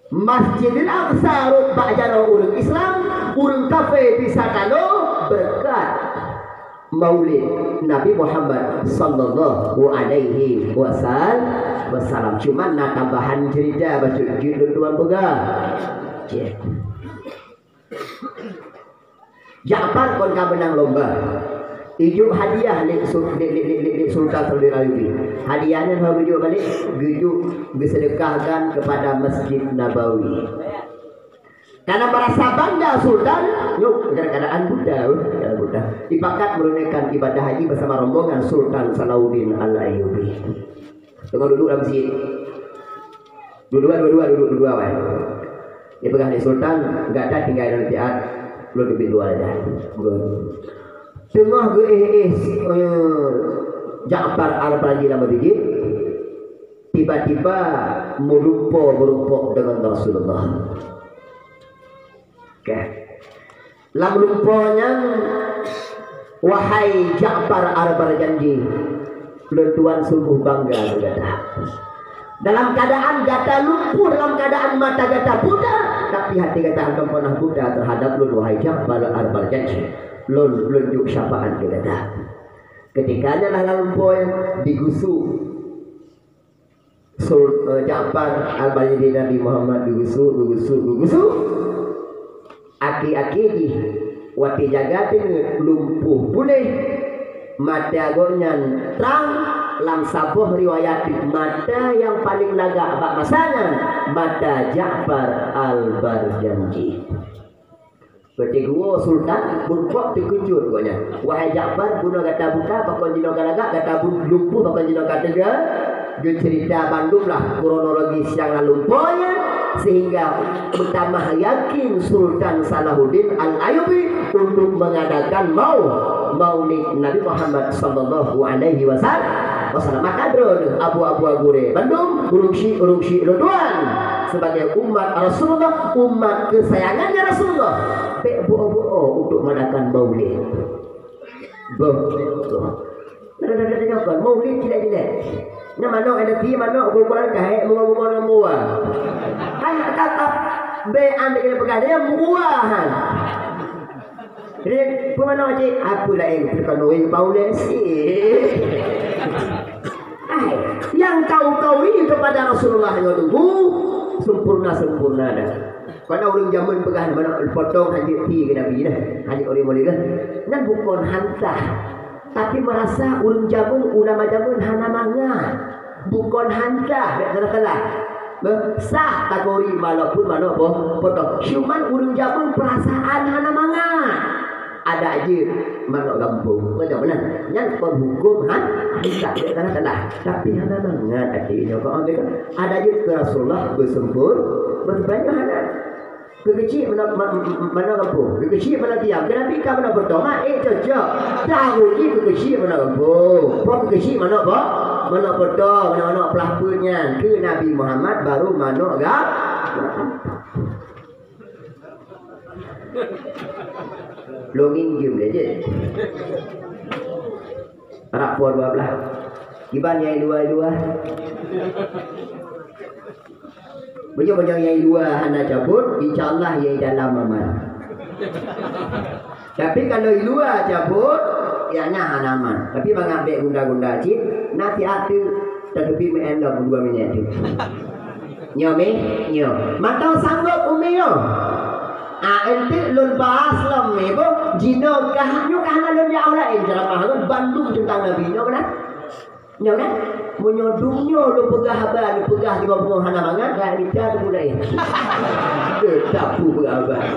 Masjidil Aqsa Pak Jaro urang Islam urang kafe bisa kalo berkat maulid Nabi Muhammad sallallahu alaihi wasallam. Cuma nak tambahan cerita baca judul tuan pegang. Ja'far kon ka menang lomba Ijuk hadiah ni Sultan Saudi Arabia. Hadiahnya kalau ijuk balik, ijuk disedekahkan kepada Masjid Nabawi. Karena merasa bangga Sultan, yuk keadaan Buddha dipakat menunaikan ibadah haji bersama rombongan Sultan Salahuddin Al-Ayyubi. Tengok duduk dalam masjid. Dua-dua. Dia pegang di Sultan, enggak ada tinggal dalam tiat, belum lebih dua aja. Tengah Ja'far al-Baraji nama dikit, tiba-tiba merumpuk dengan Rasulullah. Okay. Lam lumpanya, wahai Ja'far al-Baraji, lentuan sungguh bangga berkata. Dalam keadaan gata lumpuh, dalam keadaan mata gata buta, tapi hati gata akan pernah buta terhadap lu wahai Ja'far al-Baraji. Lunjuk syafaat dia kata. Ketika adalah lumpuh digusuk Ja'far al-Baraji Nabi Muhammad digusuk. Aki-aki di wati jagat ini lumpuh pulih. Mata agaknya terang. Lam sabuh riwayat mata yang paling lagak bak masangan mata Ja'far al-Baraji. Berarti gua Sultan berbuat terkejut gua. Wahai Ja'far guna kata buka pakon jino galagak kata lumpuh pakon jino kata dia cerita Bandung lah kronologis yang lumpuhnya sehingga bertambah yakin Sultan Salahuddin Al-Ayyubi untuk mengadakan maulid Nabi Muhammad sallallahu alaihi wasallam. Maka drone abu-abu agure Bandung urungsi rodoan sebagai umat Rasulullah, umat kesayangannya Rasulullah. Bo untuk mengadakan maulid. Maulid tidak. Nah mana ada ti mana ukuran kahek bunga mua. Kan kata be ambil kena pegang dia buahan. Jadi pemana cik aku lah yang terkenal Paulus. Yang kau ini kepada Rasulullah yang tunggu sempurna dah. Karena orang zaman pegang mana potong haji ti ke Nabi dah. Haji orang boleh kan. Dan bukan hantah. Tapi merasa orang zaman ulama zaman hana manga. Bukan hantah, kata-kata. Sah kategori walaupun mana potong. Cuman orang zaman perasaan hana manga. Ada aja mana kampung. Macam mana? Yang hukum bisa kata-kata. Tapi hana manga akhirnya kau ambil ada aja ke Rasulullah bersempur berbanyak hana. Kekecil mana kampung, kekecil mana tiap. Kenapa kau mana potong? Cocok. Tahu ni kekecil mana kampung. Pok kekecil mana potong, mana pelakunya. Ke Nabi Muhammad baru mana gak? Longing jum je. Rapor 12. Kiban yang dua. Banyak yang dua hana cabut, insyaAllah yang dalam aman. Tapi kalau dua cabut, ianya hana aman. Tapi mengambil gunda-gunda cip, nanti hati tetapi mengendap 2 minit. Nyo. Mantau sanggup umi yo. Ente lun bahas lam ni bo, jino kahnya kahana lun jauh lain. Ceramah lun Bandung tentang Nabi nyo kan? Nyo kan? Menyodungnya lu pegah abang, lu pegah di bawah hana mangan, kaya kita tu mulai. Tak pu pegah abang.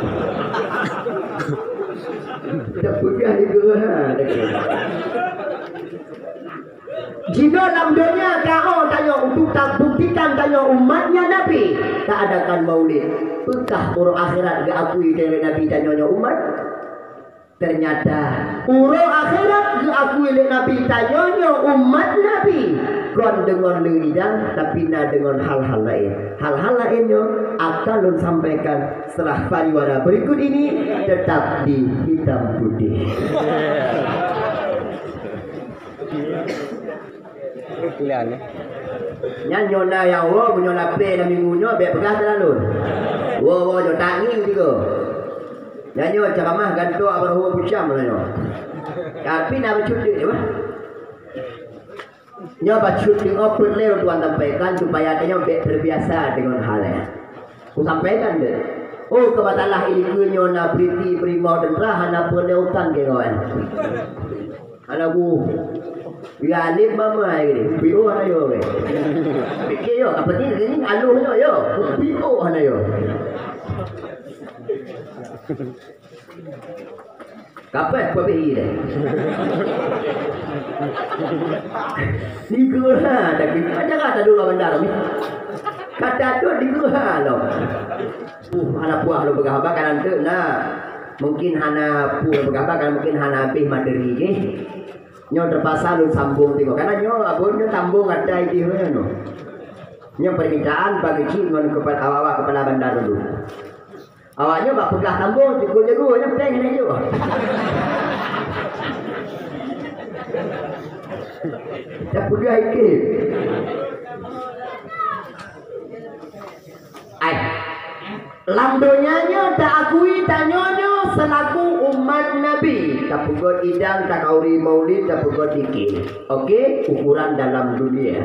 Tak pegah di bawah. Jika dalam dunia kau tanya untuk tak buktikan tanya umatnya Nabi, tak adakan maulid. Bekah orang akhirat ke akui dari Nabi tanya umat. Ternyata orang akhirat ke akui oleh Nabi tanya umat Nabi. Kon dengan lidah tapi na dengan hal-hal lain. Hal-hal lainnya akan sampaikan setelah pariwara berikut ini tetap di hitam putih. Pilihan Nyona yang punya lape dan minggunya biar pegang terlalu. Wo jo tanging tiga. Nyanyo ceramah gantung abarhu pucam nyanyo. Tapi nak bercuti apa? Nyoba cuti open leo tuan sampaikan supaya dia terbiasa dengan halnya. Ku sampaikan deh. Oh kebatalah ini ke nyona priti primau dan rahana peleutan ke kawan. Anaku. Ya alim mama ini. Bio ana yo ke. Pikir yo apa ni alu yo. Bio ana yo. Kapan kau pergi dah? Ni gua dah kita macam kata dulu bandar ni. Kata tu di gua lo. Anak buah lo bergabar kan nanti nah. Mungkin hana buah bergabar kan mungkin hana habis materi je. Nyo terpaksa lu sambung tengok karena nyo abon nyo sambung ada itu no. Nyo permintaan bagi ciuman kepada awak kepala bandar dulu. Awaknya bak pegang sambung jago-jago nya peng ni je. Tak pegang ikut. Ai. Lamdonyanya tak akui tanyonyo selaku umat Nabi. Tak pegot idang tak kauri maulid tak pegot dikir. Okey, ukuran dalam dunia.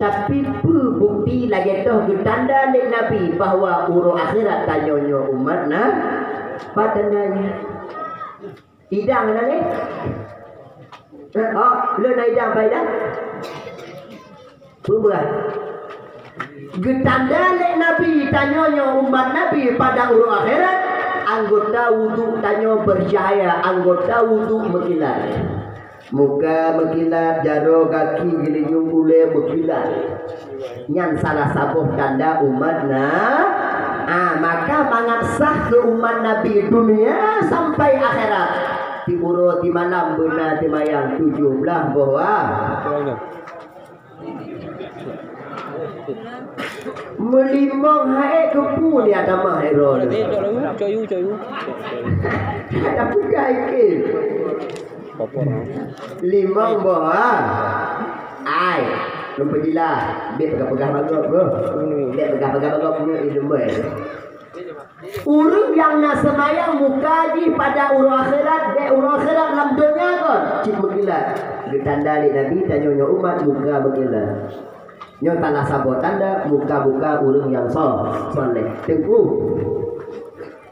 Tapi bukti lagi toh tanda dari Nabi bahawa urus akhirat tanyonyo umat nah padanya. Idang mana ni? Oh, lu nak idang apa idang? Bukan. Getanda lek Nabi tanyonyo umat Nabi pada urus akhirat anggota wudu tanyo bercahaya anggota wudu berkilat. Muka berkilat, jaro kaki gilinyung ule berkilat. Yang salah satu tanda umat maka mengasah ke umat Nabi dunia sampai akhirat. Timuro di malam benar timayang 17 bahwa melimong hae kepu ni ada mah hero. Coyu. Tapi gaikin. Limong bawa ai lupa jila dia pegang bagok bro dia pegang bagok punya ilmu urang yang nak semayang mukaji pada urang akhirat dia urang akhirat dalam dunia kon cik berkilat ditanda li Nabi tanya umat muka berkilat nyo tanah sabot tanda muka buka urang yang soleh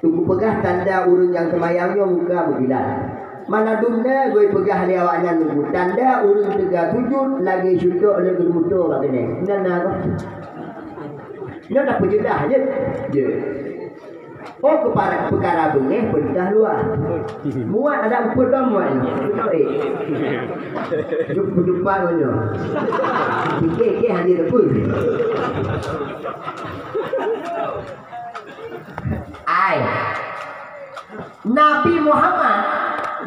tunggu pegang tanda urang yang semayangnya muka berkilat. Mana dumna gue pegah dia awaknya nunggu tanda urung 37 lagi syukur oleh bermutu kat kene. Nana apa? Dia dah perjedah je. Oh perkara bengeh perintah luar. Muat ada emput dah muat ni. Jumpa punya. Fikir hadir pun. Ai. Nabi Muhammad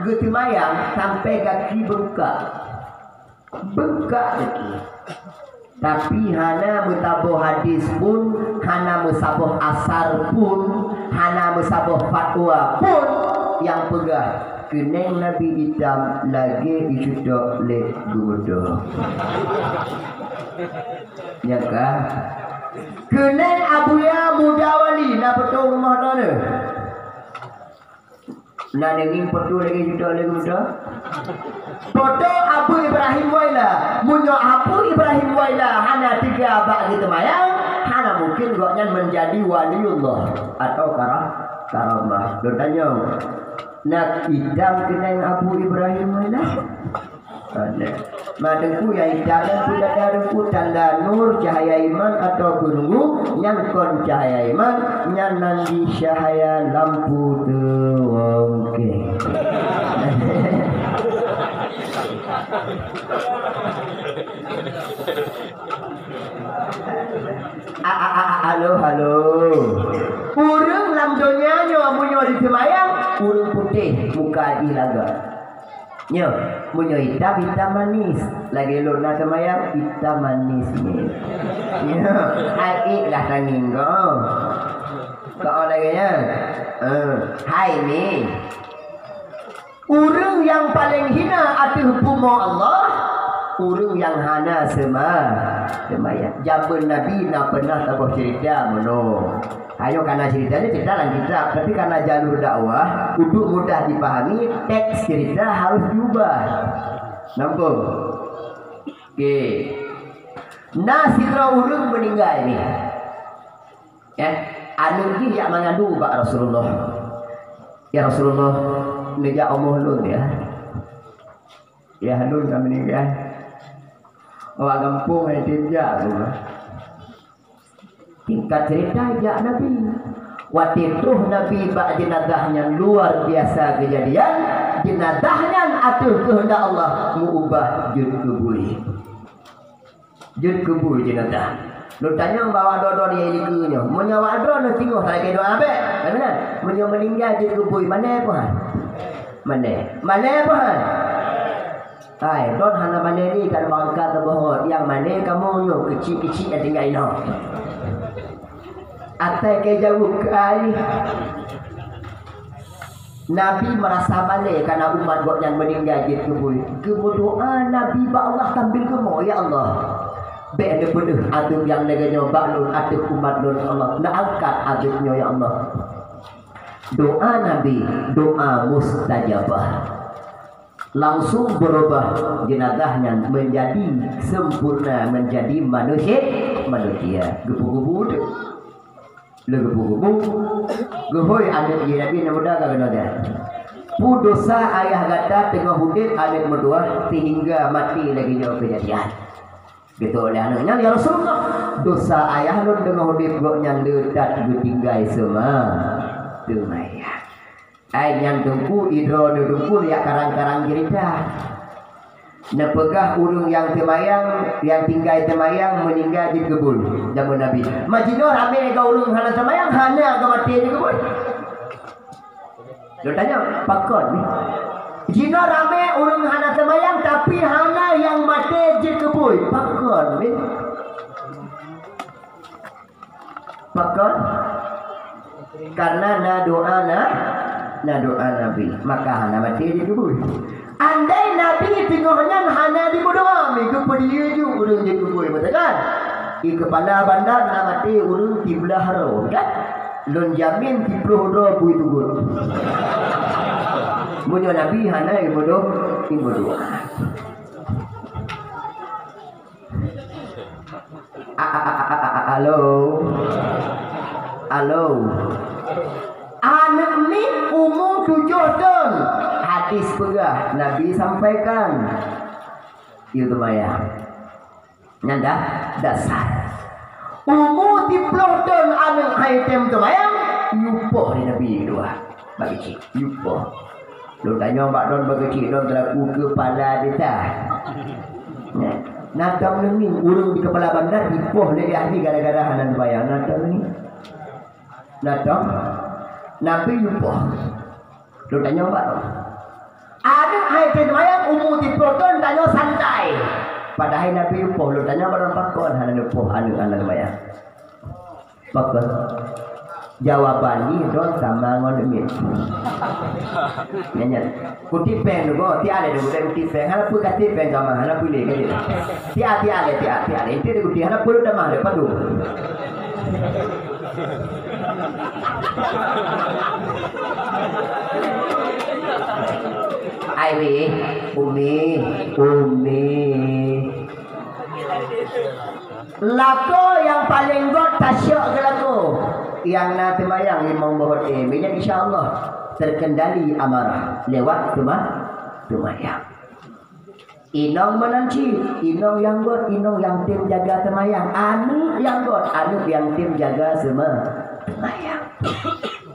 getimayang sampai kaki bengkak lagi. Tapi hana mutabuh hadis pun, hana musabuh asar pun, hana musabuh fatwa pun yang pegah keneng Nabi hitam lagi dicudok le gudo. Ya kah? Keneng abuya mudawali nak betul rumah mana? Nak nenging foto lagi juta lagi muda. Foto Abu Ibrahim Waila, munyo Abu Ibrahim Waila hana 3 abad gitu mayang, hana mungkin goknya menjadi waliullah atau karamah. Don tanya, nak idam kenang Abu Ibrahim Waila? Ada. Madengku yang idam pun ada tanda nur cahaya iman atau gunung yang kon cahaya iman yang nanti cahaya lampu tu. Okey. Halo. Urang lam dunia nyo amunyo di semayang, urang putih muka ilaga. Nyo, munyo hitam manis. Lagi luna semayang hitam manis ni. Nyo, ai lah tanging kau. Kau lagi ya. Hai ni. Urang yang paling hina ati hukum Allah, urang yang hana semayang. Zaman Nabi nak pernah tabuh cerita mono. Ayo karena ceritanya cerita dalam kitab, tapi karena jalur dakwah kudu mudah dipahami, teks cerita harus diubah. Nampak? Okey. Nasira urang meninggal ni. Ya, anu ni yang mengadu Pak Rasulullah. Ya Rasulullah, nejak omong lu ya. Ya hanun kami meninggal. Orang kampung yang tinjak tu. Tingkat cerita ya Nabi. Waktu itu Nabi bak jenazahnya luar biasa kejadian. Jenazahnya atuh kehendak Allah mengubah jud kuburi. Jud kubur jenazah. Lu tanya bawa doa dia ilikunya. Menyawa doa nak tengok lagi doa apa? Mana? Menyawa meninggal jud kubur mana apa? Mana apa? Hai, don hana mana ni kan bangka terbohong. Yang mana kamu nyo kecil-kecil yang tinggal ino. Atai ke jauh ke air. Nabi merasa balik karena umat gok yang meninggal di kubur. Keberdoa Nabi ba Allah tampil ke mo ya Allah. Be ada benih aduk yang neganya baklun aduk umat nun Allah. Nak angkat aduknya ya Allah. Doa Nabi, doa mustajabah. Langsung berubah jenazahnya menjadi sempurna, menjadi manusia. Gebu-gebu Legebu-gebu Gehoy adik je Nabi nak muda kagak ada. Pu dosa ayah gata tengah hudit adik berdua sehingga mati lagi jauh kejadian. Gitu oleh anaknya ya Rasulullah. Dosa ayah lu tengah hudit gok yang dekat tinggai semua. Tumaya. Ai yang tungku idro dengku ya karang-karang cerita. Nepegah urung yang temayang, yang tinggal temayang meninggal di kebun zaman Nabi. Majino rame ke urung hana temayang, hana ke mati di kebun. Lu tanya, pakon ni. Jino rame urung hana temayang, tapi hana yang mati di kebun. Pakon ni. Pakon. Karena na doa Nabi, maka hana mati di kebun. Andai Nabi tengoknya hana di berdoa, mereka pergi je urung je kubur, betul kan? Di kepala bandar nak mati urung di belah haro, kan? Lon jamin di puluh doa bui tugur. Munyo Nabi hana di berdoa. Halo. Anak ni umur 7 tahun. Hadis pegah Nabi sampaikan. Itu maya. Nyanda dasar. Umur 30 tahun anak item tu maya. Yupoh ni Nabi dua. Bagi cik. Yupoh. Lu tanya Mbak Don bagi cik Don terlaku kepala dia tak. Nakam ni urung di kepala bandar yupoh dia ahli gara-gara hanan bayang. Nakam ni. Nakam. Nabi yupoh. Lu tanya Mbak Don. Ada item mayang umur 30 tahun tanya santai. Padahal Nabi yupoh. Lu tanya barang pakon hanan yupoh anak mayang. Pakon. Jawaban ni Don sama ngon demi. Nyanyi. Kutip pen tu go, tiada ada budak kutip pen. Hana pun kutip pen sama, hana boleh ke dia. Tiada. Itu dia kutip. Hana pun dah mah lepas tu. Aiwi, Umi. Lako yang paling god tasyok ke lako. Yang nak temayang imam bahut minyak insya-Allah terkendali amarah lewat temayang. Inong menanci, inong yang god, inong yang tim jaga temayang, anu yang god, anu yang tim jaga semua temayang.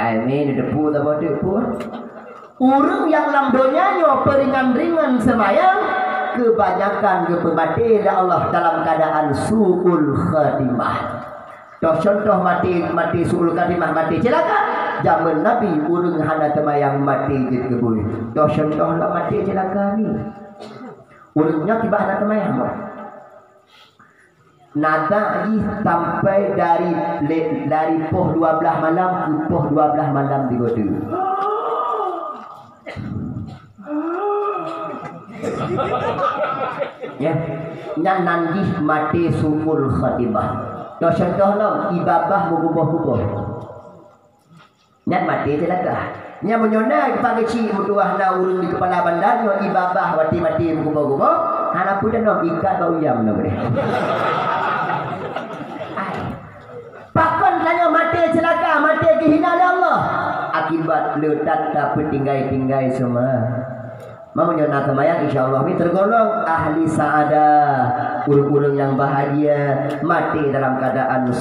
Amin depu tak boleh depu. Urung yang lamdonya nyo peringan-ringan semayang kebanyakan kepemati Allah dalam keadaan suul khatimah. Contoh mati suul khatimah mati celaka. Zaman Nabi urung hana temayang mati di kebun. Contoh lah mati celaka ni. Urungnya tiba hana temayang. Nada lagi sampai dari poh 12 malam ke poh 12 malam di godu. Ya, yang nanti mati sumul khatimah. Contohnya ibabah mengubah-ubah. Yang mati celaka. Yang menyona kepada cik mutuah na urung di kepala bandar yang ibabah mati mengubah-ubah. Hana pun nak ikat kau yang nak boleh. Pakon tanya mati celaka, mati kehina oleh Allah. Akibat letak tak petinggai-tinggai semua. mau nyona kemayang insyaallah ini tergolong ahli sa'adah, urung-urung yang bahagia, mati dalam keadaan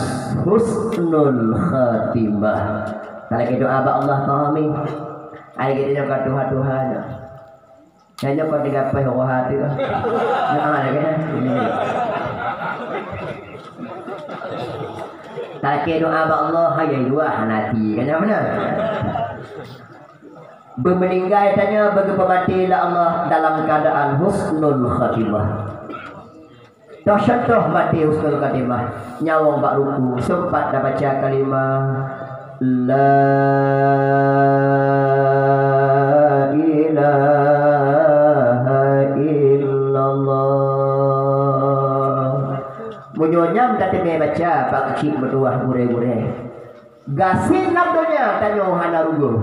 husnul khatimah. Kalau kita doa Allah kami, ada kita doa Tuhan. Hanya kau digapai hati lah. Nah, ada kan? Kalau kita doa Allah hanya dua hati, kan benar? Bermeninggal tanya bagi pemati Allah dalam keadaan husnul khatimah. Contoh mati husnul khatimah. Nyawang bak ruku sempat dah baca kalimah la ilaha illallah. Munyonyam tadi me baca pak kecil berdua gure-gure. Gasin namanya tanya hana rugo.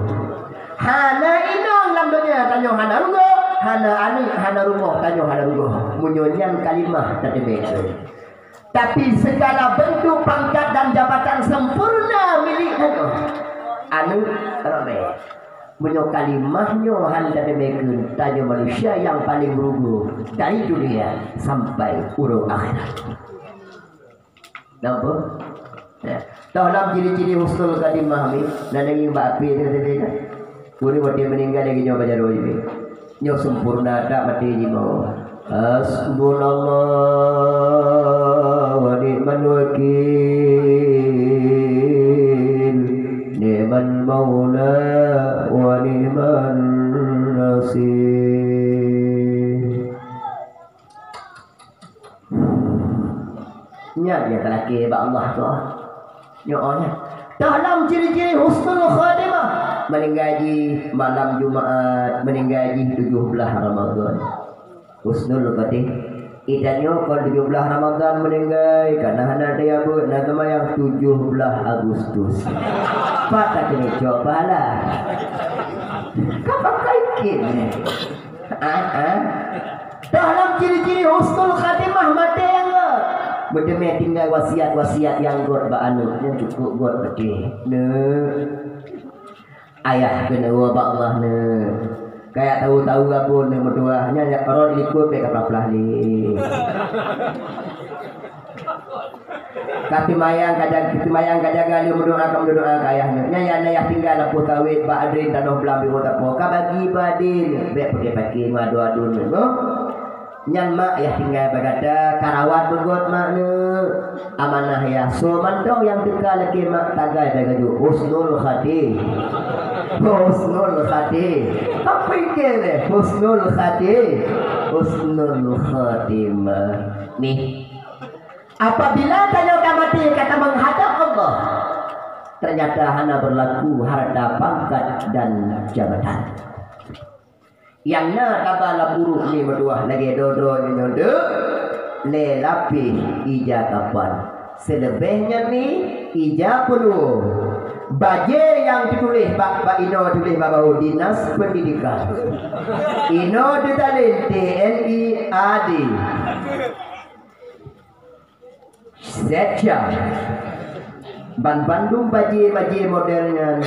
Hana inong namanya tanyo hana rugo, hana ani hana rumo tanyo hana rugo. Munyonyang kalimah tadi begitu. Tapi segala bentuk pangkat dan jabatan sempurna milikmu. Anu rame. Munyo kalimahnya han tadi begitu tanyo manusia yang paling rugo dari dunia sampai urung akhirat. Nampak? Ya. Dalam ciri-ciri husnul kalimah ni, nanti mbak api tadi kan. Kuri mati meninggal lagi nyoba jaro ini. Nyo sempurna tak mati ni mau. Hasbunallah wa ni'mal wakil. Ni'mal maula wa ni'mal nasir. Nya dia lelaki ba Allah tu. Nyonya. Dalam ciri-ciri husnul khatimah meninggaji malam Jumaat, meninggaji 17 Ramadan. Husnul khatimah. Idanyo kalau 17 Ramadan meninggai karena hana dia buat nama yang 17 Agustus. Patah kini coba lah. Kapan kaikin? Dalam ciri-ciri husnul khatimah mati yang berdemi tinggal wasiat-wasiat yang god ba'anu yang cukup god berdeh ne ayah kena wa Allah ne kayak tahu-tahu apa ne berdua hanya orang ikut ke kaplah ni kati mayang kajang gali berdoa kamu berdoa ke ayahnya nyaya tinggal apa kawit Pak Adrin tanah belah biru apa kabagi badin baik pakai madu-adu ne nyan mak ya tinggal berkata karawat bergot makna amanah ya so mandong yang dekat lagi mak tagai bagaimana husnul khatimah apa ini husnul khatimah nih apabila tanya mati kata menghadap Allah ternyata hanya berlaku harta pangkat dan jabatan. Yang na kabala buruk ni berdua lagi dodo nyodo le lapih ija kapan selebihnya ni ija penuh baje yang ditulis Pak Ino tulis bawa dinas pendidikan Ino ditalin TNI AD Setja Ban Bandung baje modelnya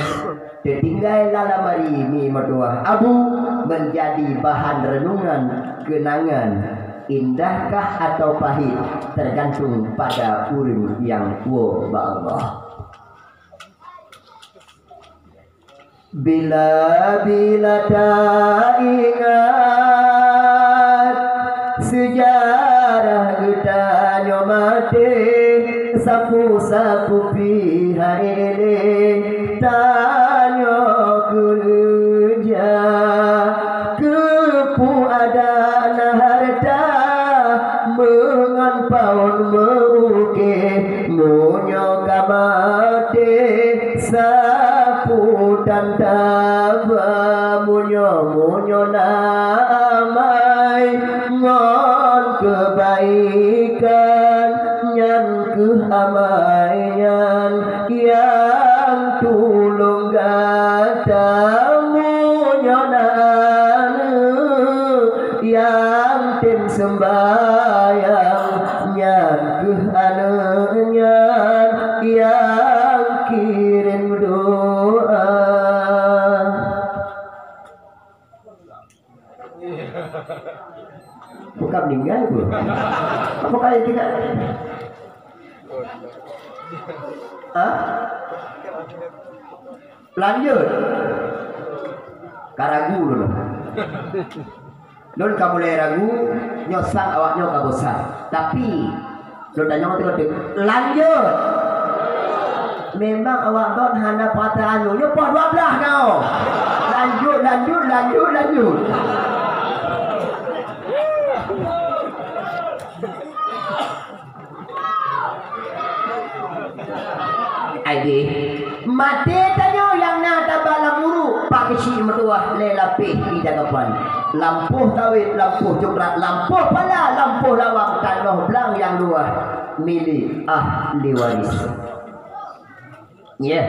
tertinggal lalamari mi berdua abu menjadi bahan renungan kenangan indahkah atau pahit tergantung pada urang yang wa Allah. Bila tak ingat sejarah kita nyomate sapu-sapu pihak ini tanya kerja kepu ada harta mengan paun meuke munyo kamate sapu dan taba munyo namai ngon kebaikan nyan kehamaian yang tulung gatamu nyonan yang tim sembayang nyan kehanenyan yang kirim doa Bukan meninggal bu. Apa kali tidak? Hah? Lanjut. Karagu dulu. Don kamu boleh ragu, nyosang awaknya kabosan. Tapi lo tanya ngerti lanjut. Memang awak don hana patah anu, nyo pot 12 kau. Lanjut. Aidi mati tanyo yang nata balamuru pakai si mertua lelapi di dagapan lampuh tawit lampuh coklat lampuh pala lampuh lawang kanoh belang yang dua milik ahli waris. Ya.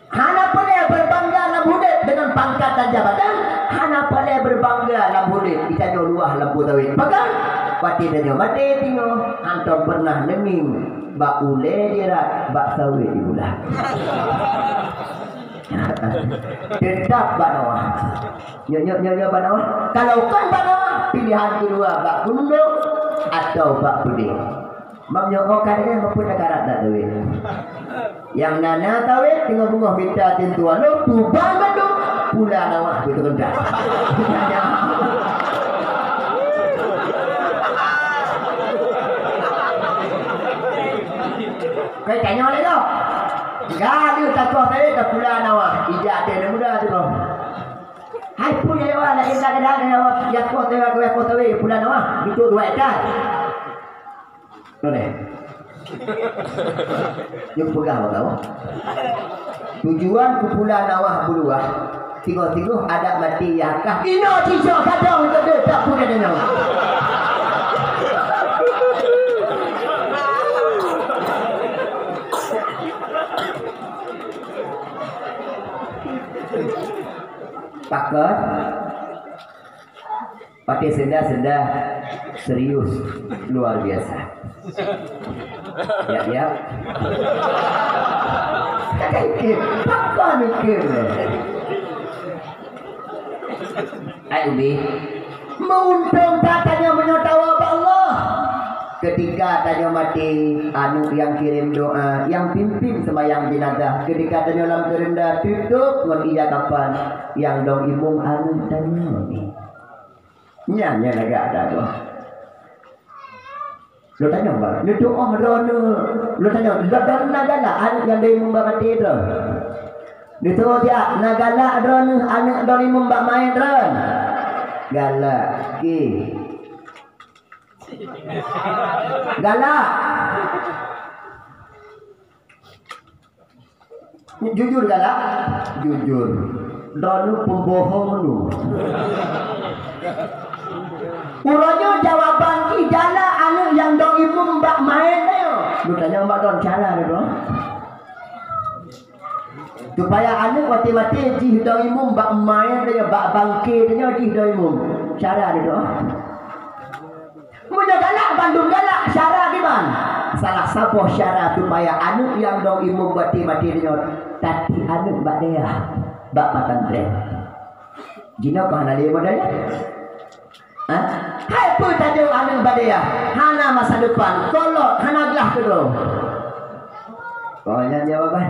Hana boleh berbangga dalam hidup dengan pangkat dan jabatan. Hana boleh berbangga dalam hidup kita luah lampu tawit. Bahkan pati dan mati tengok antum pernah nenging bak ule dirat bak sawit diulah. Tetap bak nawah. Nyo bak nawah. Kalau kan bak nawah pilihan kedua bak gunung atau bak puding. Mak nyokokan kan maupun nakarat tak tawit. Yang nana tawit tengah bunga minta tentuan lo tubang bandung pula nawah itu rendah. Kau tanya oleh tu. Gaduh takut tadi tak pula nawah. Ijak dia muda tu loh. Hai punya awak nak ingat kadang awak ya kau tahu pula nawah itu 2 ekar. Boleh. Yang pegang tahu. Tujuan kumpulan nawah buluah. Tiga-tiga ada mati yakah. Ino cincok kadang itu tak punya dengan. Pakat pakai senda serius luar biasa. Ya. Pakat mikir. Ayo Ubi, meuntung tatanya menyatawa Allah. Ketika tanya mati anu yang kirim doa yang pimpin sembahyang jenazah ketika tanya lam terendah tutup ngon iya kapan yang dong imung anu tanya ni nya naga ada doa lo tanya bang ni doa rono lo tanya dan nagala anu yang dari imung mati itu itu dia nagala rono anu dari imung main ron galak ki galak jujur galak jujur dronu pembohong lu uronyo jawaban ki galak anu yang dong ibu mbak main yo lu tanya mbak don cara tu supaya anu mati-mati ji dong ibu mbak main dia mbak bangke dia ji dong ibu cara tu punya galak Bandung galak syarah di mana? Salah satu syarah supaya anu yang dong imum mati-mati dia tadi anu mbak dia mbak patantren. Jina kau hana dia modalnya? Hai pun tajuk anu mbak dia hana masa depan kolot hana gelah tu. Kau yang jawaban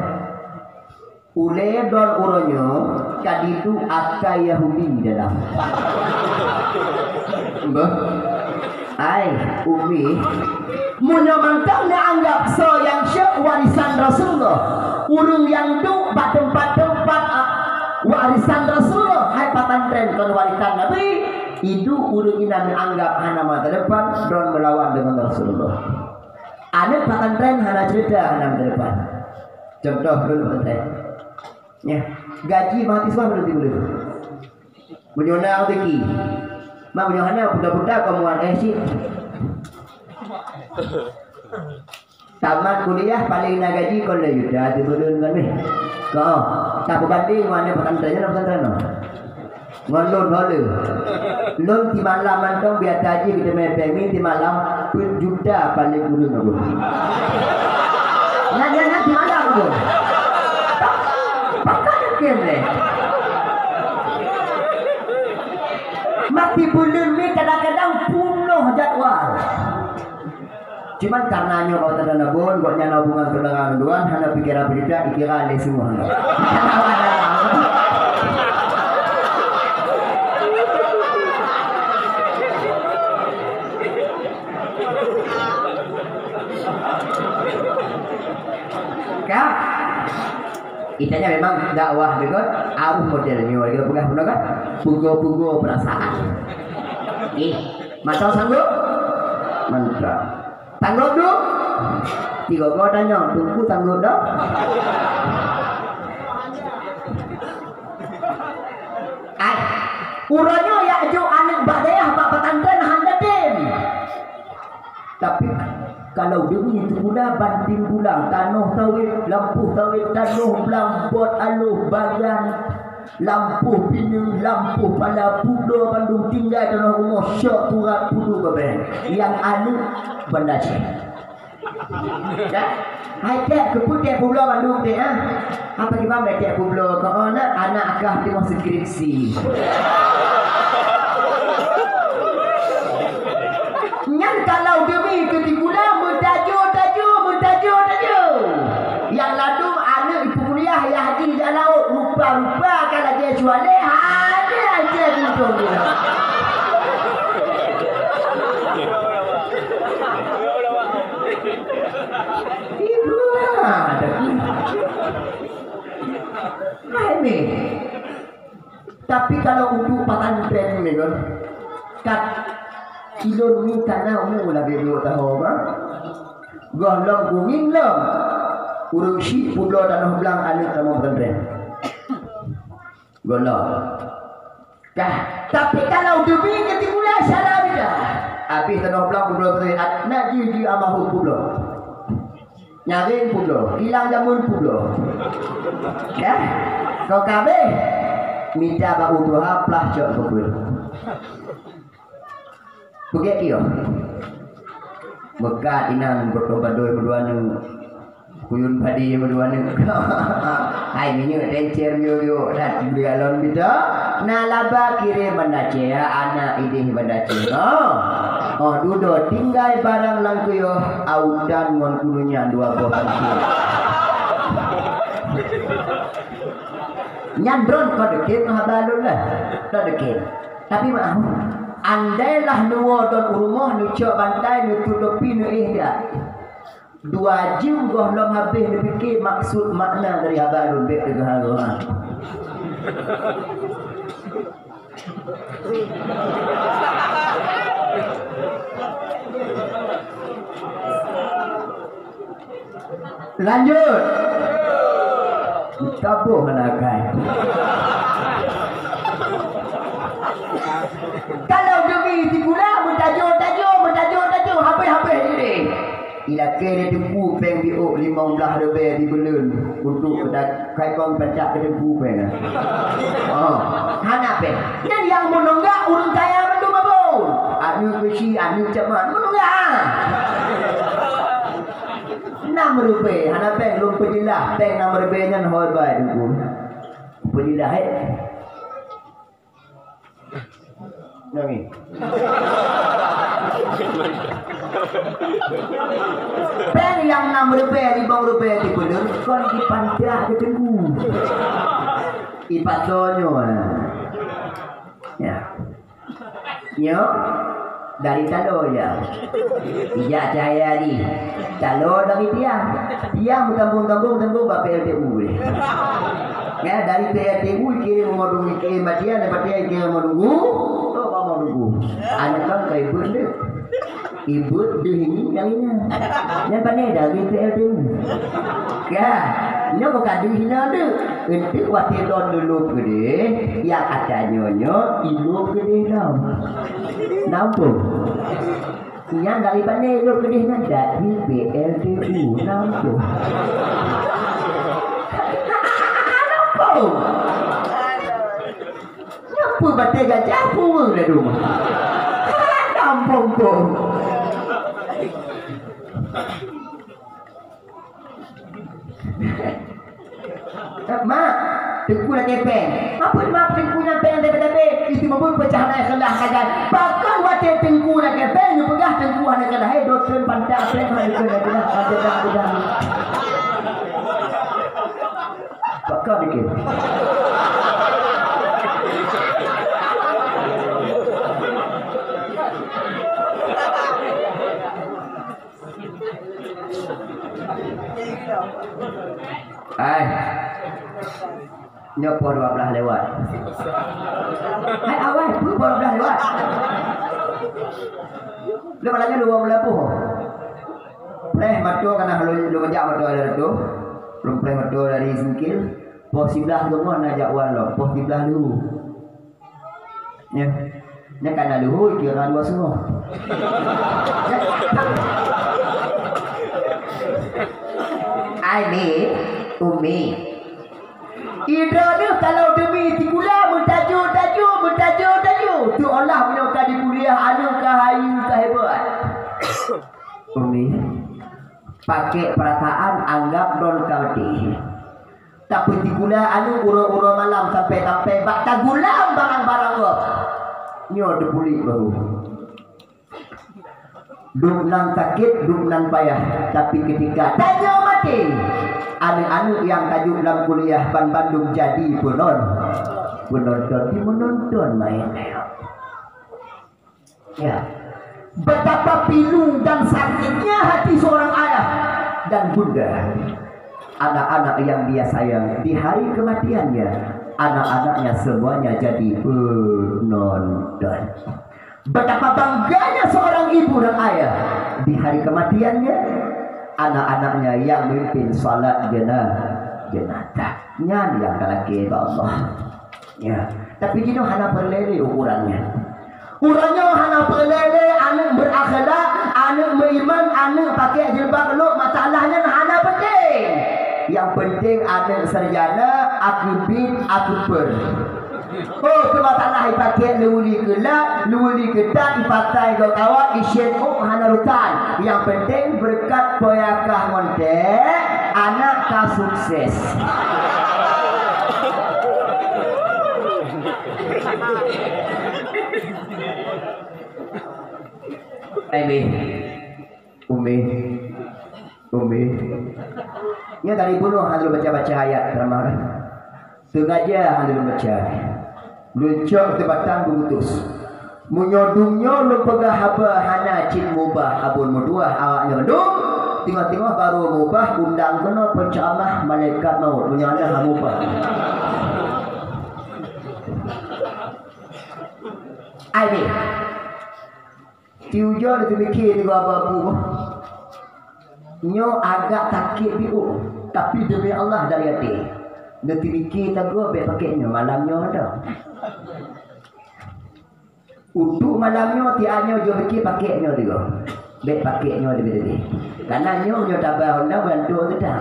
ule don uronyo kaditu akai Yahudi dalam. Mbak ai Umi munya mantang anggap so yang syek warisan Rasulullah urung yang du bak tempat-tempat warisan Rasulullah hai patantren kon warisan Nabi itu urung ina anggap hana mata depan don melawan dengan Rasulullah ada patantren hana cerita hana mata depan contoh dulu patantren ya gaji mahasiswa belum menyona teki mak menyona budak-budak kamuan sih tamat kuliah paling nak gaji kau lagi dah turun kan ni kau tak berbanding mana pesantrennya dalam pesantren ngon loan di malam mantong biar gaji kita mepemi di malam juta paling turun aku nanya di mana aku pakai kem le mati bulan Cuman karenanya kalau tak ada nabun, buatnya nabungan perdagangan duan, hanya pikiran berita, dikira ada semua. Kak, itanya memang dakwah dengan arus modelnya, kita pegang benar kan? Pugo-pugo perasaan. Mantap sanggup? Mantap. Tangguh dulu. Tiga kau tanya, tunggu tangguh dah. Uranya ya jo anak badayah bak petantren handatin. Tapi kalau demi itu pula banting pula tanah tawit, lampu tawit, tanah belambot aluh bagan, lampu pinang, lampu pada pudo Bandung tinggal tanah rumah syok turat pudu babe. Yang anu benda cik. Ya, hai ke putih pulau Bandung deh ah. Apa di mana cik pulau? Kau anak akah di masa skripsi. Nyan kalau demi ketikula mentajo. Yang lalu anak ibu kuliah yang haji di laut rupa-rupa kalau dia jual ada aja untung dia. Ibu ada. Ini. Tapi kalau untuk pesantren ni kan, kat kilo ni tanah umur lagi 2 tahun kan. Golong kuning long. Urung si pulau tanah belang anak sama pesantren. Golong. Tapi kalau demi ketikula salah dia. Habis tanah belang pulau pesantren nak ji amahu pulau. Nyaring pulau, hilang jamun pulau. Ya. Kau kabeh minta bau doa plah cok betul. Begitu. Bekat inang bertobat berdua ni kuyun padi berdua ni. Hai minyak tencer yo dan dialon kita nalaba kiri bandace anak idih bandace. Oh dudo tinggal barang langkuyo audan mon kulunya 2 bos. Nyandron kau deket habalun lah. Kau deket. Tapi maaf. Andailah nuwa don rumah nu cok bantai nu tutupi nu dia. 2 jam goh lom habis nu fikir maksud makna dari habalun bek dengan haruan. Lanjut. Tabuh menakai. Kalau demi tikula mentajo habis ini. Ila kene tempu peng biok 15 lebih di belun untuk kai kong pencak ke tempu peng. Oh, hana peng. Dan yang menunggak urang kaya betul babon. Anu kesi anu cemat menunggak. 6 rupiah, hana peng lum pejilah, peng 6 rupiah nyan hoi bai tu. Pejilah he. Nangi. Peng yang 6 rupiah, 5 rupiah di belur, kon dipanjah ke tengku. Ipatonyo. Ya. Yo. Dari talo ya. Iya cahaya ni. Talo dari dia bertambung PLTU. Ya dari PLTU kirim modung kirim batia dapat dia kirim modunggu. Oh mau modunggu. Anak kan kai benda. Ibu ini yang ini. Yang pandai dari PLTU. Ya. Nyo bukan di sini ada. Untuk waktu dulu gede, yang ada nyonya ilu gede tau. Nampung. Yang dari mana ilu gede dari PLTU nampung. Nampung. Nampung batai gajah pun dah rumah. Nampung pun. Mak, tengku nak tepeng. Apa mak tengku nak tepeng tepe-tepe? Itu maupun pecahan air kelah kajian. Bahkan waktu tengku nak tepeng, pegah tengku nak nak kena hai doktrin pantai apa yang nak kena ada. Pakar dikit. Nyopo 12 lewat. Hai awal pun 12 lewat. Lepas lagi 12 pun. Pleh matu kana lu majak matu ada tu. Belum pleh matu dari singkil. Pos 11 tu mon ajak wan lo. Pos 11 dulu. Ya. Nya kana luhur kira 2 semua. Ini Umi Ida ni kalau demi tikula bertajuk tu Allah punya kadi kuliah anu kahayu kahebat. Umi pakai perasaan anggap don kawati. Tapi tikula anu uro-uro malam sampai bak tagulam barang-barang go. Nyo dipuli baru. Duk nan sakit, duk nan payah. Tapi ketika tanya mati, anak-anak yang tajuk dalam kuliah Bandung jadi menonton main. Ya, betapa pilu dan sakitnya hati seorang ayah dan bunda. Anak-anak yang dia sayang di hari kematiannya, anak-anaknya semuanya jadi penonton. Betapa bangganya seorang ibu dan ayah di hari kematiannya, anak-anaknya yang memimpin salat jenazah. Nyan yang kalaki Allah. Ya, tapi jino hana perlele ukurannya. Ukurannya hana perlele, anak berakhlak, anak beriman, anak pakai jilbab lu, masalahnya hana penting. Yang penting anak sarjana, akibin, akibur. Oh, kematanah ipakai luli kelak, luli ketak ipakai kau kawat isyen hana rutan. Yang penting berkat poyakah montek, anak ka sukses. Umi. Nya dari bunuh handul baca-baca ayat drama. Sengaja handul baca. Luncok tebatang butus. Munyodungnya lu pegah haba hana cin mubah abun muduah awaknya gedung. Tengah-tengah baru mubah undang kena pencamah malaikat maut punya anda mubah. Ini tiujo dipikir di babu. Nyo agak takik biu, tapi demi Allah dari hati. Nanti fikir tak gua pakainya malamnya ada. Untuk malamnya tianyo jo fikir pakainya juga. Bek pakainya lebih. Karena nyo tabah honda bantu tu dah.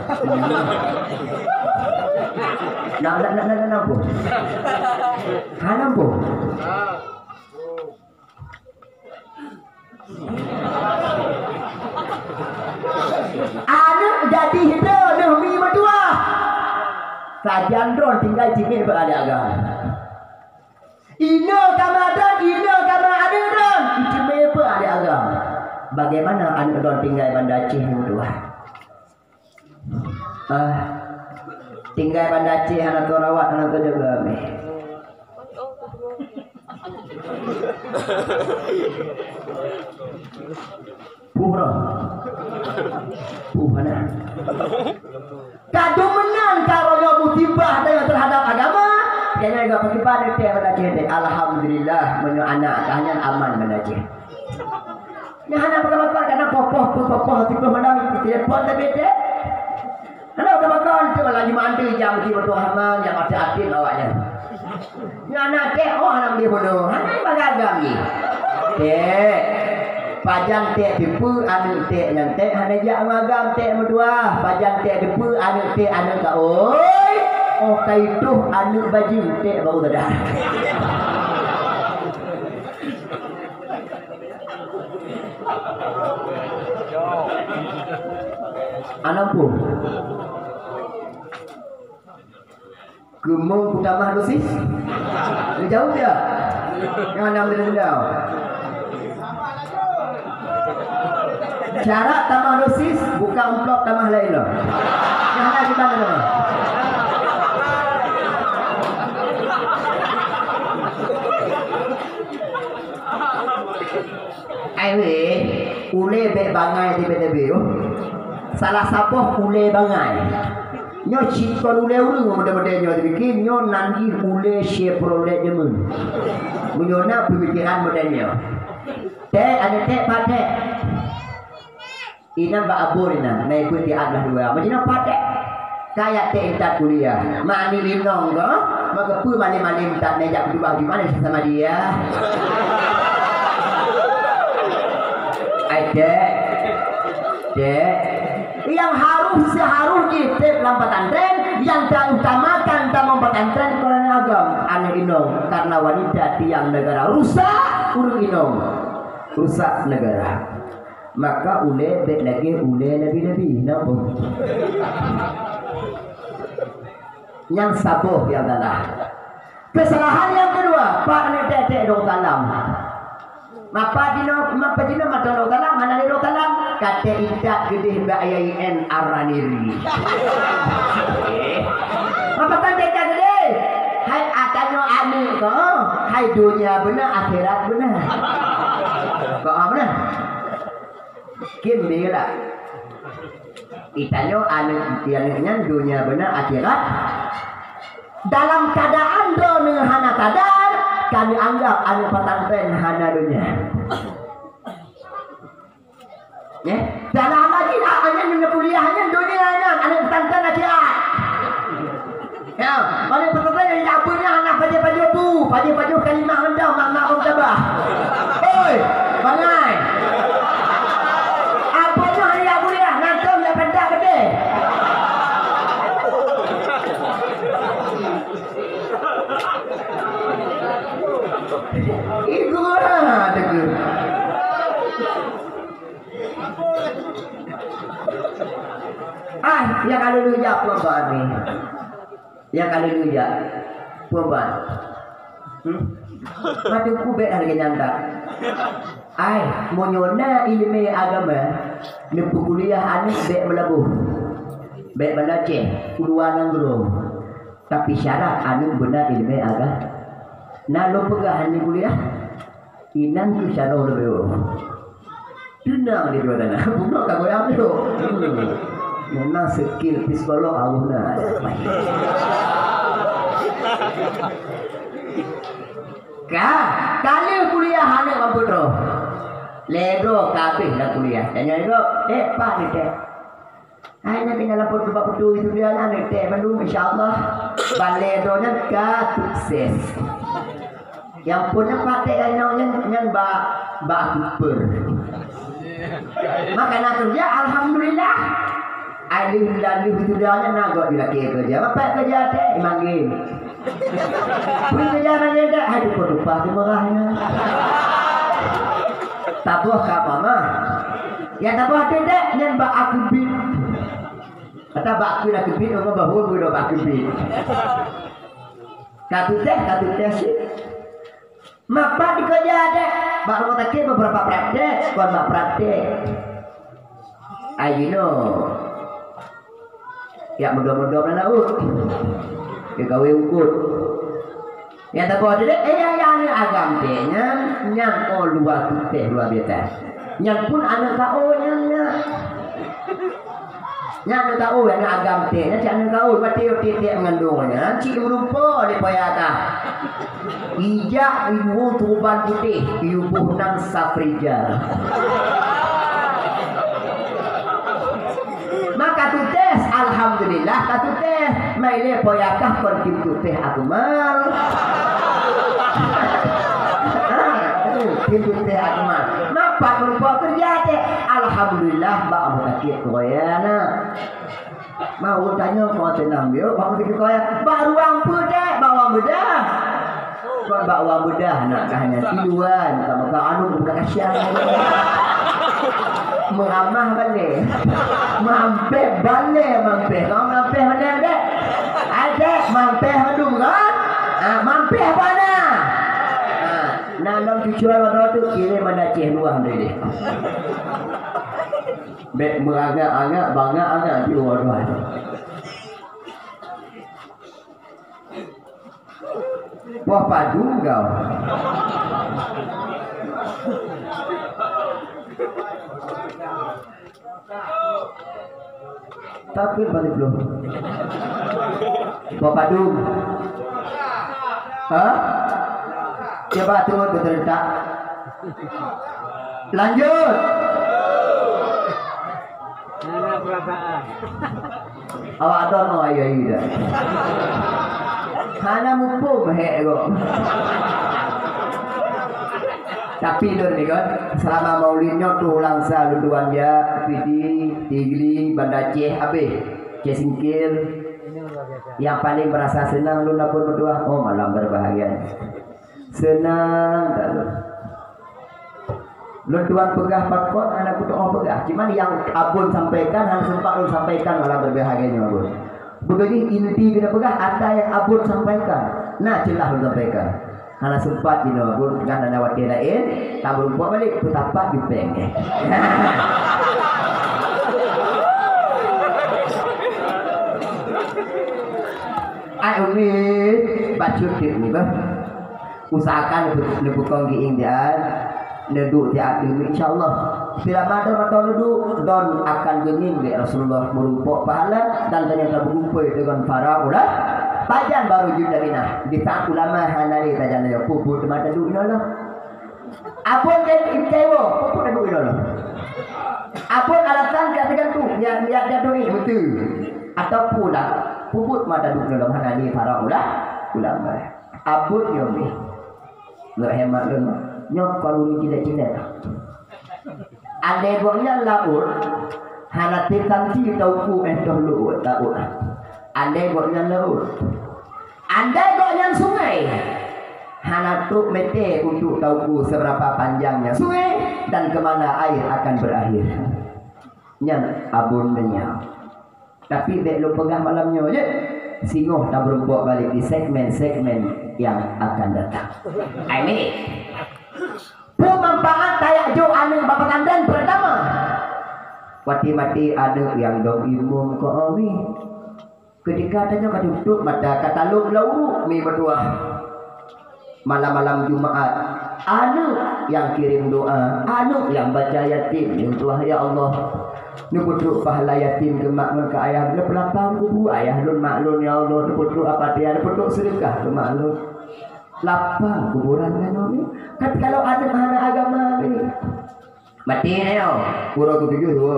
Nak pun. Hana pun. Anak jadi hidup demi berdua. Sajan dron tinggal cimin berada agama. Ina kama ada dron. Cimin berada agama. Bagaimana anak dron tinggal Banda Aceh berdua? Tinggal Banda Aceh anak tu rawat anak tu jaga me. Puhana. Kado menang kalau yang musibah dengan terhadap agama. Jangan juga musibah dari Banda Aceh. Alhamdulillah menyo anak hanya aman Banda Aceh. Yang anak bakal karena popoh tipe mana telefon tapi deh. Anak bakal tu lagi mandi jam di betul hamal yang ada atin awaknya. Yang anak deh anak dia bodoh. Anak bagagam ni. Deh. Pajang tek dipu anu tek nyantek hana jak magam tek berdua pajang tek dipu anu tek anu ka oi oh kaituh anu baju tek bau dah anampu gemung utama dosis jauh dia yang 6 meter jauh. Cara tambah dosis, buka amplop tambah lain loh. Jangan kita mana? Awe, ule be bangai di BTB yo. Salah sapa ule bangai. Nyo cikon ule urung mudah-mudahan nyo dibikin nyo nanti ule Chevrolet jemun. Menyona pemikiran modelnya. Teh ada teh patek. Ina ba abur ina, naik putih ada dua. Macam patek. Kayak teh tak kuliah. Mani linong go, maka pu mani tak nejak berdua di mana sama dia. Dek, yang seharusnya kita dalam pesantren, yang terutamakan dalam pesantren karena agam anak inong karena wanita tiang negara rusak urung inong rusak negara. Maka ule bet lagi ule lebih napa? Yang saboh yang adalah kesalahan yang kedua, Pak Netek dong salam. Mapa dino mata lo kalam mana lo kalam kata indak gede bayain araniri. Apa kan dia gede? Hai akanyo anu ko, hai dunia benar akhirat benar. Kok benar? Kim bila itanyo anu yang dunia benar akhirat dalam keadaan do hana kadar kami anggap anu pesantren hana dunia. Ya, dalam lagi hanya kuliahnya dunia anu pesantren akhirat. Ya, anu pesantren yang dapurnya anak paju bu, paju kalimah anda makna tabah. Oi, bangai. Apanya hari kuliah nanti ya pendak gede. Ibu ada ke? Ya kalau lu ya perempuan ni, ya kalau lu ya perempuan, macam kubek harga nyanda. Monyona ilmu agama, nempu kuliah anis bek melabuh, bek melaceh, puluhan anggrong. Tapi syarat anu benar ilmu agama. Nah lo pegah hanya kuliah, inan tu syarat lebih. Tunang di dua tanah, bukan kau yang tu. Memang skill psikolog awalnya. Kali kuliah hanya mampu tu. Ledo kabeh dah kuliah. Tanya ledo, pak ni teh. Hanya tinggal lapor sebab itu dia lah ni teh. Belum insyaAllah. Baledonya sukses. Yang punya pakai yang ba super. Maka nak kerja alhamdulillah. Alih itu dia nak bila kerja. Apa kerja teh manggil. Pun kerja mana dah? Aduh lupa tu merahnya. Tabuh apa mah? Ya tabuh tidak yang ba aku bit. Kata ba aku nak bit orang bahu boleh ba aku bit. Katu teh sih. Mapa dikerja ada, baru tak kira beberapa praktek, bukan praktek. Ayo, ya mudah-mudah mana ya gawe ukur. Ya tak boleh deh, yang agam tehnya, yang luar biasa. Yang pun anak kau yang tahu yang agam tehnya, jangan tahu mati mengandungnya, cik berupa di payata. Ijak ibu turban putih, ibu nang safrijal. Maka tu tes, alhamdulillah katu tes, maile poyakah pergi tu teh aku mal. Pintu teh aku mal. Napa berupa kerja teh? Alhamdulillah bak mutakir koyana. Mau tanya kau tenang bio, bak mutakir koya. Baru ampu deh, bawa mudah. Kau bawa mudah nak hanya tiluan, sama kau anu bukan kasihan. Meramah balik, mampir balik, mampir. Kau mampir mana dek? Ada mampir hidung kan? Mampir mana? Nanam tujuan mana tu kira mana ceh luar ni. Bek merangak-angak, bangak-angak dua-dua. Wah padu kau. Takut balik belum. Wah padu. Hah? Coba turun betul tak? Lanjut. Mana perasaan? Awak ada no ayo ida. Hana mumpung hek kok. Tapi dur ni kan selama maulidnya tu langsa luduan dia pidi tigli Banda Aceh habis Aceh Singkil. Yang paling merasa senang lu lapor berdua, oh malam berbahagia. Senang tak lu. Lu tuan pegah pakot anak kutu oh pegah. Cuman yang abun sampaikan hang sempat lu sampaikan malam berbahagianya abun. Begini inti kita pegah ada yang abun sampaikan. Nah celah lu sampaikan. Hana sempat dino abun kan ada wakil lain, tak berumpak balik betapa jupeng. Ai umi baca tip ni bah. Usahakan lebih konggi indian neduk tiap ini insyaallah. Bila ada neduk don akan genging di Rasulullah merumpok pahala dan ternyata berkumpul dengan para ulama. Pajan baru judaina di saat ulama hanari tajana ya puput mata duk inolah. Apun kan imtewo puput duk inolah. Apun alasan katakan tu yang dia doi betul. Atau pula puput mata duk inolah hanari para ulama. Apun yomi. Lo hemat lo nyok kalau cilet-cilet. Ande goknya laut hanati tanti tauku dahulu tahu. Ande goknya laut. Ande goknya sungai. Hana truk mete untuk tauku seberapa panjangnya sungai dan kemana air akan berakhir. Nyan abundnya. Tapi dek lu pegang malamnya je. Singoh tak berbuat balik di segmen-segmen yang akan datang. Amin. Pemanfaat tayak jo anu bapak kandan pertama. Mati-mati ada yang dong ilmu ko awi. Ketika tanya kaduduk mata katalog lauru mi berdua. Malam-malam Jumaat anu yang kirim doa, anu yang baca yatim ya Tuhan ya Allah. Ni putruk pahala yatim ke mak mun ke ayah ni pelapang kubu ayah lun mak lun ya Allah. Ni putruk apa dia ni putruk sedekah ke mak lun. Lapang kuburan kan ni. Kan kalau ada anak agama ni. Mati ni yo. Pura ku tujuh tu.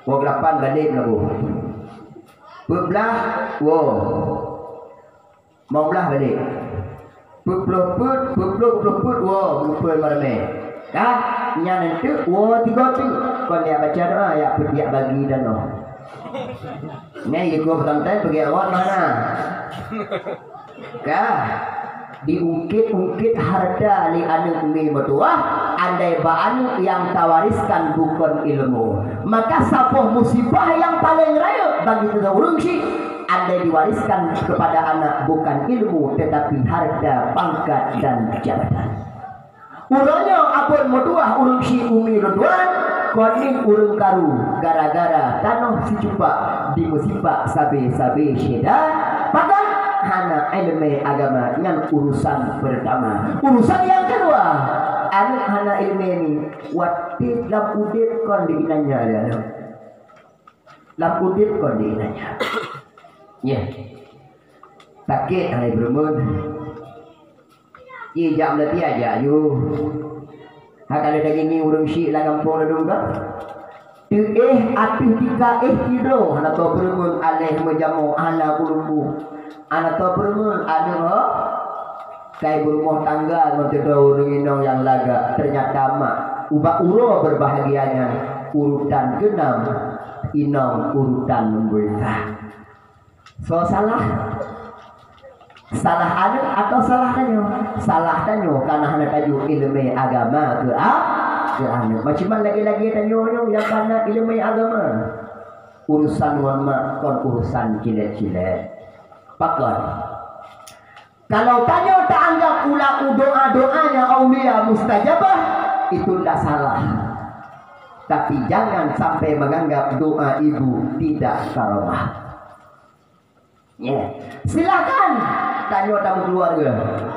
Pukul 8 balik lagu. Belah wo. Mau belah balik. Put wo pukul marame. Kah nya nanti wo 3 tu. Kon dia baca doa ya dia bagi dan no. Ni ikut penonton pergi awak mana? Kah diungkit-ungkit harta li anu umi mertua andai ba'anu yang tawariskan bukan ilmu maka sapoh musibah yang paling raya bagi kita urung si andai diwariskan kepada anak bukan ilmu tetapi harta pangkat dan jabatan urangnya apun mertua urung si umi mertuan koning urung karu gara-gara tanah si cupak di musibah sabe-sabe syeda maka hana ilmu agama yang urusan pertama. Urusan yang kedua, anu hana ilmu ini wati lam udip kon diinanya ada. Lam udip kon diinanya. Ya. Sakit hari berumun. Ye jam lati aja you. Hak ada daging ni urung syik lah kampung dah dong. Api tika tido hana to berumun aleh menjamu hana kulumbu. Anak tua berumur ada ho kayak berumah tangga mentedau dengan yang laga ternyata mak ubah uro berbahagianya urutan genam inong urutan memberita so salah ada atau salah tanyo karena hanya kaju ilmu agama ke anu macam lagi tanyo yang karena ilmu agama urusan mak kon urusan cilet-cilet pakar. Kalau tanya tak anggap ulang doa-doanya aulia mustajabah itu tidak salah. Tapi jangan sampai menganggap doa ibu tidak karomah. Silakan tanya tamu keluarga,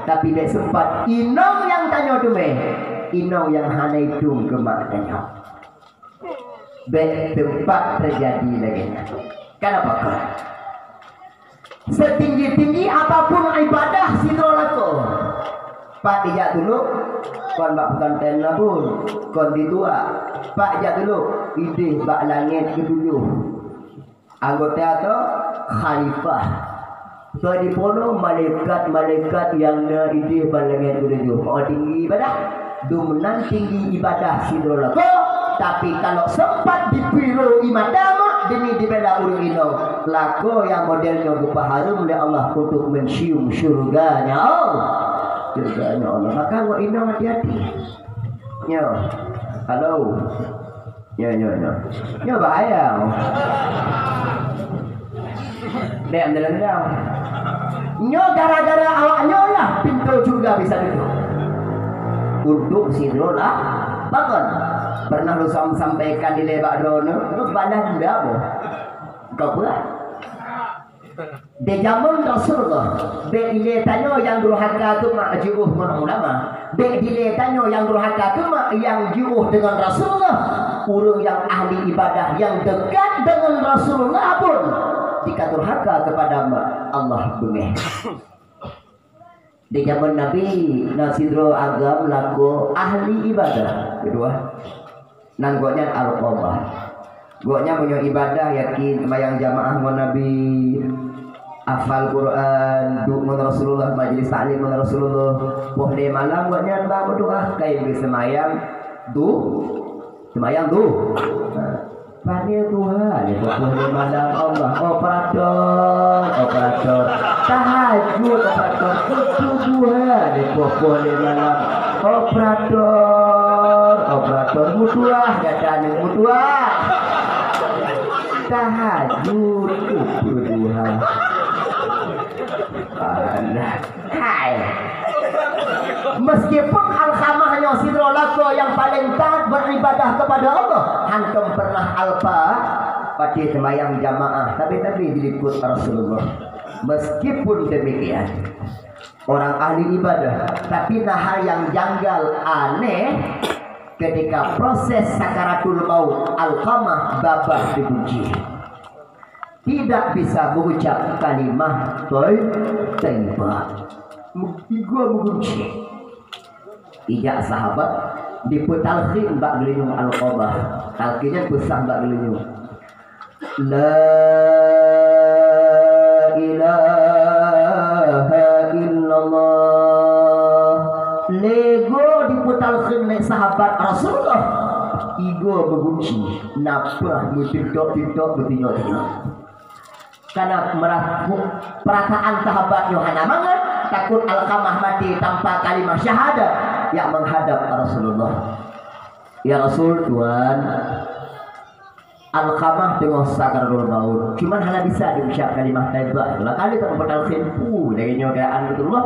tapi dia sempat inong yang tanya tu inong yang hanai tung ke mak tanya. Tempat terjadi lagi. Kenapa kau? Setinggi-tinggi apapun ibadah sidro lako. Pak dijak dulu, kon bak konten pun, kon ditua. Pak dijak dulu, ide bak langit ketujuh. Anggota atau khalifah. So di pono malaikat yang ide bak langit ketujuh. Mau tinggi ibadah, dominan tinggi ibadah sidro lako. Tapi kalau sempat dipiru imadama demi dibela urung ino lako yang modelnya berupa harum oleh Allah untuk mencium surganya surganya Allah. Maka wa ino hati-hati. Nyo, halo, nyo bahaya. Dek ambil nyo gara-gara awaknya lah pintu juga bisa ditutup untuk sidro lah bahkan. Pernah lu sampaikan di lebak dono, lu balas benda apa? Kau pula? Di zaman Rasulullah, bila tanya yang durhaka tu mak juruh ulama, bila tanya yang durhaka tu mak yang juruh dengan Rasulullah, orang yang ahli ibadah yang dekat dengan Rasulullah pun jika durhaka kepada Allah bengeh. Di zaman Nabi Nasidro agam laku ahli ibadah kedua. Nang goknya al-qobah. Goknya punya ibadah yakin sembahyang jamaah dengan Nabi, hafal Quran, doa Rasulullah, majlis taklim dengan Rasulullah. Boleh malam goknya berdoa kayak sembahyang sembahyang Panggil Tuhan, boleh malam Allah. Operator, tahajud operator, Tuhan, boleh malam. Operator mutuah, datang mutuah. Tahajud Tuhan. Hai. Meskipun al-khamahnya sidro lako yang paling taat beribadah kepada Allah, hantum pernah alpa pada sembahyang jamaah, tapi diliput Rasulullah. Meskipun demikian, orang ahli ibadah, tapi hal yang janggal aneh ketika proses sakaratul maut al-khamah babah dikunci. Tidak bisa mengucap kalimah thayyibah. Gua mengunci. Ijak sahabat diputalkin bak gelinyung al-qabah. Talkinnya besar bak gelinyung. La ilaha illallah. Lego diputalkin oleh sahabat Rasulullah. Igo mengunci. Napa mutik-tok bertinyo-tinyo. Karena perasaan sahabat Yohana mangan takut al-khamah mati tanpa kalimah syahadat yang menghadap Rasulullah. Ya Rasul Tuhan, al-khamah dengan sakaratul maut cuman hanya bisa diucap kalimah thayyibah. Lah kali tak pedal khilfu dari nyogaan Rasulullah.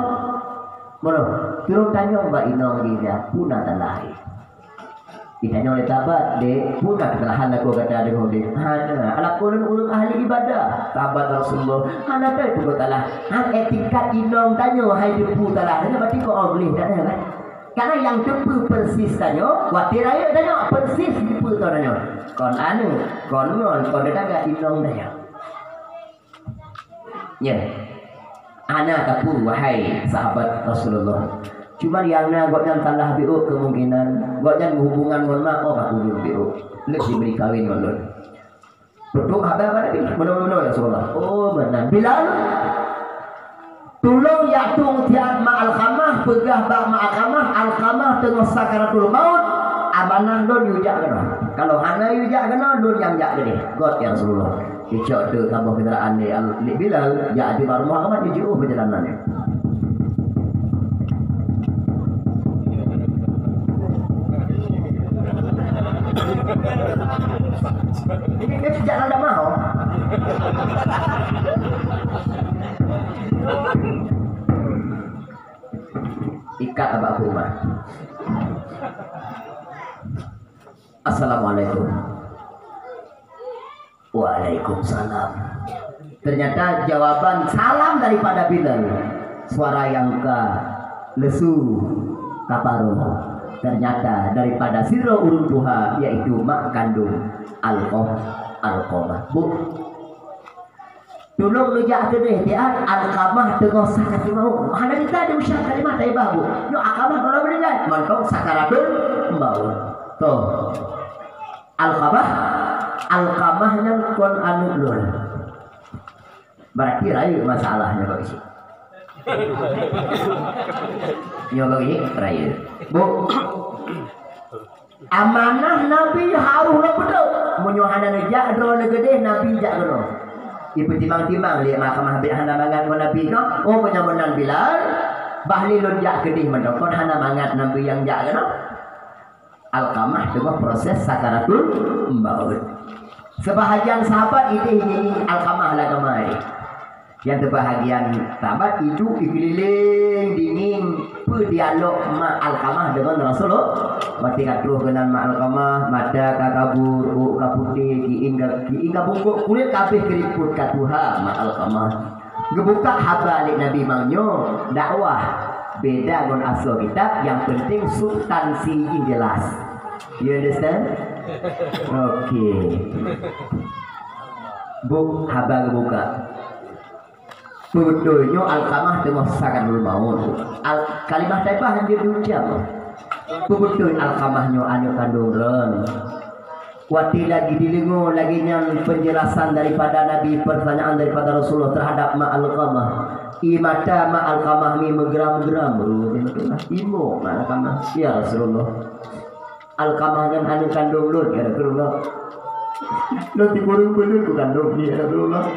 Mono, turun tanya Mbak Inong dia punah tanah. Ditanya oleh sahabat, dek, punah kesalahan aku kata dengan dia. Anak kurang ulung ahli ibadah. Sahabat Rasulullah, anak tahu itu talah. Etikat Inong tanya, hai depu talah. Ini berarti kau boleh tak kan? Karena yang depu persis tanya, watir raya tanya persis depu tanya. Kon datang ke Inong tanya. Ya, anak kapu wahai sahabat Rasulullah. Cuma yang goknya salah biu kemungkinan goknya hubungan mohon maaf aku biu lebih diberi kawin mohon produk apa ni benar-benar ya Rasulullah. Oh benar Bilal tolong ya tung tiap ma'al khamah pegah ba' ma'al khamah al-khamah tengah sakaratul maut amanah don yujak kena kalau hana yujak kena don yang jak gede god ya Rasulullah dicok tu tambah kendaraan ni Bilal ya di rumah amat jauh perjalanannya. Ini kan sejak anda mau. Ikat abang rumah. Assalamualaikum. Waalaikumsalam. Ternyata jawaban salam daripada Bilal, suara yang lesu kaparuh. Ternyata daripada sirro urun tuha, yaitu mak kandung Alqamah. Bu, tolong lujak tu deh dia Alqamah tengok sakit mau. Mana kita ada usaha kalimat taibah bu. Yo Alqamah kalau meninggal, mantap sakaratul maut. Tuh. Alqamahnya kon anu lur. Berarti rayu masalahnya kok isi. Nyoba ini rayu. Bu, amanah Nabi harus betul. Munyohana nejak dro gede Nabi jak dro. Ibu timang-timang lihat mahkamah hana mangat Nabi no. Oh penyamunan Bilal. Bahli lun jak gede mendokon hana mangat Nabi yang jak no. Alqamah dengan proses sakaratul maut. Sebahagian sahabat ini Alqamah lah kemari. Yang terbahagian sahabat itu dikeliling dingin berdialog ma Alqamah dengan Rasulullah. Ketika terus kenal ma Alqamah, mata kakabur, kaputi, kiing kabungkuk kulit kabeh keriput katuha ma Alqamah. Gebuka habalik Nabi Mangyo dakwah. Beda dengan asal kitab, yang penting substansi jelas. You understand? Okay. Bu, habar buka. Betulnya Alqamah tengah sakaratul maut. Kalimah taibah yang dia diucap. Betul Alqamahnya anu kandungan. Wati lagi dilingu lagi yang penjelasan daripada Nabi, pertanyaan daripada Rasulullah terhadap ma Alqamah. Imata ma Alqamah mi megeram-geram imo ma Alqamah ya Rasulullah. Alqamah yang anu kandung lut ya Rasulullah. Lut dikurung-kurung ku kandung ya Rasulullah.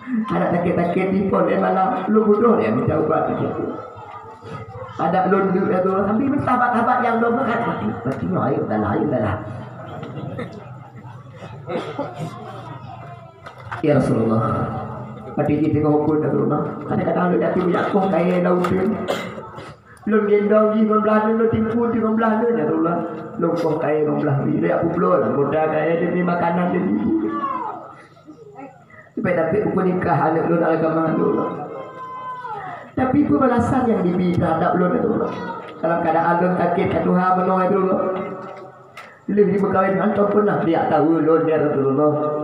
Ada sakit-sakit di pon malam lu bodoh ya minta ubat itu. Ada lu ya Rasulullah tapi sahabat-sahabat yang lu berat berarti ayo dah. Ya Rasulullah. Pati kita ngokun dah rumah. Kadang-kadang lu dati banyak kong kaya lautin. Lu gendong di belah lu timpun di belah lu dah rumah. Lu kong kaya belah ni. Dia aku blow lah. Mudah kaya demi makanan dia ni. Supaya dapat aku nikah anak lu Alqamah dulu. Tapi pembalasan yang diberi terhadap lu dah rumah. Dalam keadaan lu sakit satu hal menolak dulu. Lu di berkahwin antum pernah dia tahu lu dia Rasulullah.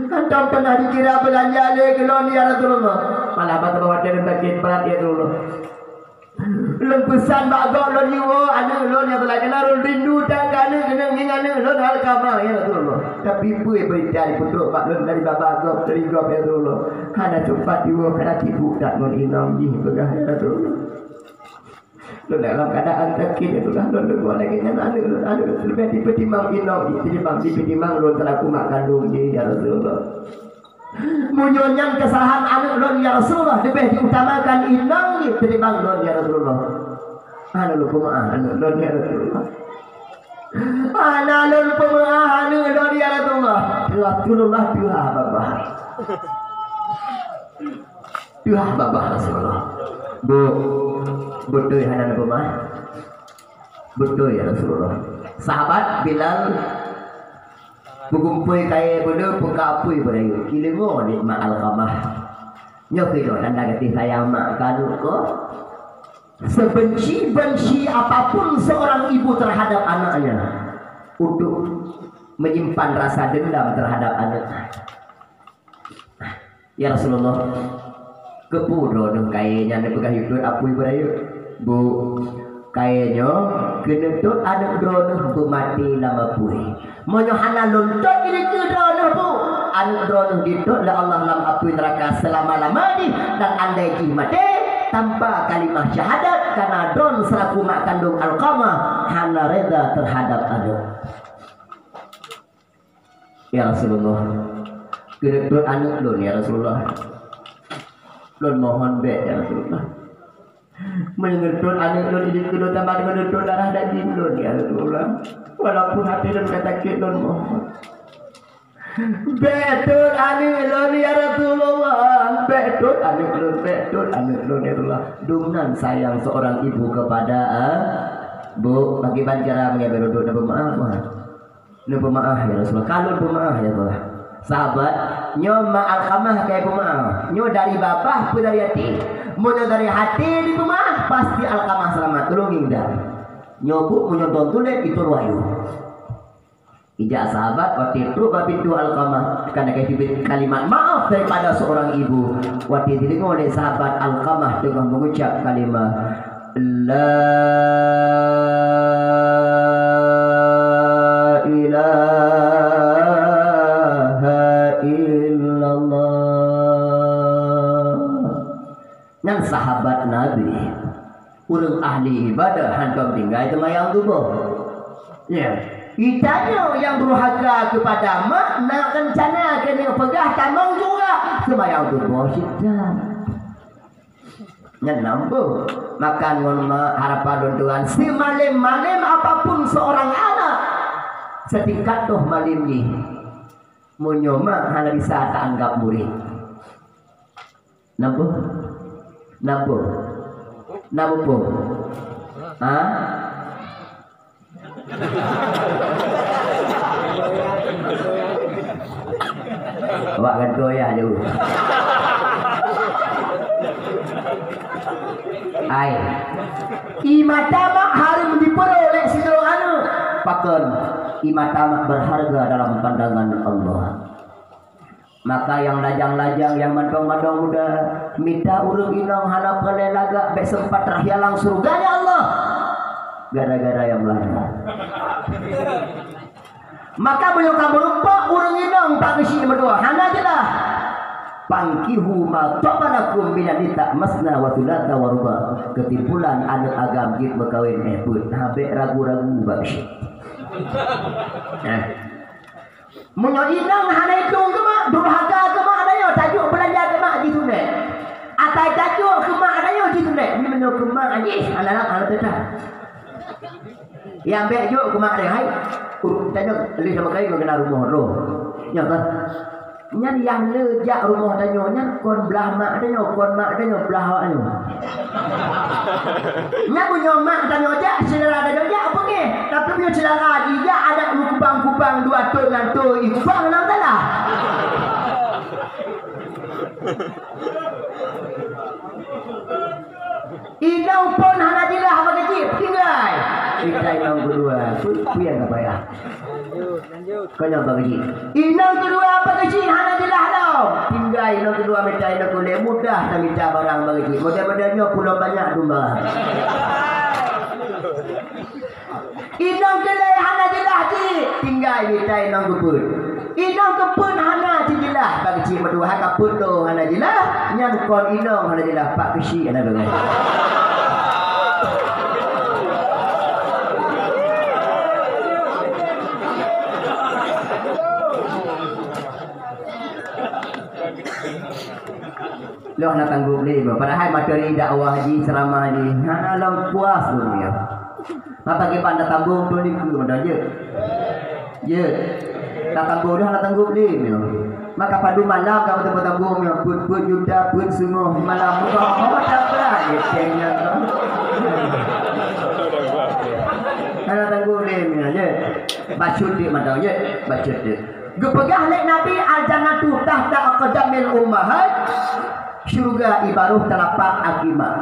Antum pernah dikira belanja le kelon ya Rasulullah. Malah pada bawa dia sakit berat ya Rasulullah. Lun pesan bagok lun yuwo anu lun yang telah kenal rindu tanggane kena ngingane lun Alqamah ya Rasulullah. Tapi bui berita di putuk pak lun dari babagok dari gop ya Rasulullah. Kana cepat yuwo kana tipu tak mun inam ji begah ya Rasulullah. Lun dalam keadaan sakit ya Rasulullah lun lagi anu lebih dipertimbang inam dipetimbang lun telah kumak kandung ji ya Rasulullah. Munyonyang kesalahan anak lon ya Rasulullah lebih diutamakan inang ditimbang lon ya Rasulullah. Ana lu pemaah anak lon ya Rasulullah. Ana lon pemaah anak lon ya Rasulullah. Rasulullah tuah babah. Tuah babah Rasulullah. Bu, betul hanan pemaah. Betul ya Rasulullah. Sahabat Bilal bukumpui kaya bodoh pekapui berayu kilengo ni ma Alqamah nyok itu tanda kasih sayang mak kanu ko sebenci apapun seorang ibu terhadap anaknya untuk menyimpan rasa dendam terhadap anaknya. Ya Rasulullah kepuro dong kayaknya ada pegah hidup apui berayu bu kayaknya kenetut ada drono bermati lama pui monyohana lontot ini ke drono bu anu drono ditut la Allah lam apui neraka selama-lamanya dan andai ji mati tanpa kalimah syahadat karena dron selaku mak kandung Alqamah hana reda terhadap anak. Ya Rasulullah kenetut anak lon ya Rasulullah lon mohon be ya Rasulullah mengetut anak lon ini kedua tambah dengan getut darah daging lon ya Rasulullah walaupun hati lon kata sakit lon mohon betul anak lon ya Rasulullah betul anak lon ya Rasulullah dumnan sayang seorang ibu kepada Bu, bagaimana cara mengambil duduk dan bermaaf? Ini pemaaf ya Rasulullah. Kalau pemaaf ya Allah. Sahabat, nyo Alqamah kayak pemaaf. Nyo dari bapak pun dari hati. Mau dari hati di pemaaf pasti Alqamah selamat. Tolong indah. Nyo bu menyonton tulis itu wahyu. Ijak sahabat waktu itu pintu Alqamah karena kayak kalimat maaf daripada seorang ibu. Waktu itu oleh sahabat Alqamah dengan mengucap kalimat La ilaha illallah. Yang sahabat Nabi urang ahli ibadah hantam tinggal itu mayang tubuh. Ya. Itanya yang durhaka kepada mak nak rencana kena pegah tamang juga semayang tubuh syaitan. Yang nampu makan ngomong harapan Tuhan si malim-malim apapun seorang anak setingkat tuh malim ni menyoma hanya bisa tak anggap murid. Nampu? Nampu? Nampu? Hah? Awak kan goyah dulu. Ai. Imatamak harus diperoleh sidro anu. Paken imatamak berharga dalam pandangan Allah. Maka yang lajang-lajang yang mandong-mandong udah minta urung inong hanap kelelaga be sempat rahyalang surganya Allah. Gara-gara yang melanggar. Maka beliau kamu lupa urung inong pak besi berdua hana jelah. Pangkihu ma tabarakum minanita masna wa thulatha wa ruba. Ketimpulan anak agam git berkawin pun habe ragu-ragu bagi. Menyoinang hana itu ke mak durhaka ke mak ada yo tajuk belanja ke mak gitu nek. Atai tajuk ke mak ada yo gitu nek. Ni menyo ke mak aje anak-anak tetap. Yang bejo ke mak ada hai. Tanya li sama kai kena rumah roh. Ya kan. Nyan yang lejak rumah tanya nyan kon belah mak tanya kon mak tanya belah awak anu. Nyan punya mak tanya aja saudara tanya aja apa ke? Tapi punya saudara dia ada kubang-kubang dua tu dengan tu kubang nang talah. Inau pun hana dilah apa kecil tinggal. Kita yang kedua, yang apa ya? Lanjut. Kau yang bagi. Inau kedua apa kecil hana dilah tau. Tinggal inau kedua minta inau kulit mudah tak minta barang bagi. Mudah-mudahnya pulau banyak domba. Inau kelai hana dilah ti. Tinggal minta inau kepun. Inau kepun hana dilah bagi cik berdua kapun tu hana dilah. Yang kon inau hana dilah pak kecil hana bagi. Loh nak tanggung ni, padahal materi dakwah haji ceramah ni, alam puas dunia. Apa kita nak tanggung tu ni ku mana je? Je, nak tanggung dah nak tanggung ni. Maka pada malam kamu tempat tanggung yang pun juta pun semua malam muka apa tak berat? Kayaknya. Nak tanggung ni je. Bacut di mana je? Bacut di. Gepegah lek Nabi al-jannatu tahta aqdamil ummahat. Syurga ibaruh telapak akimah.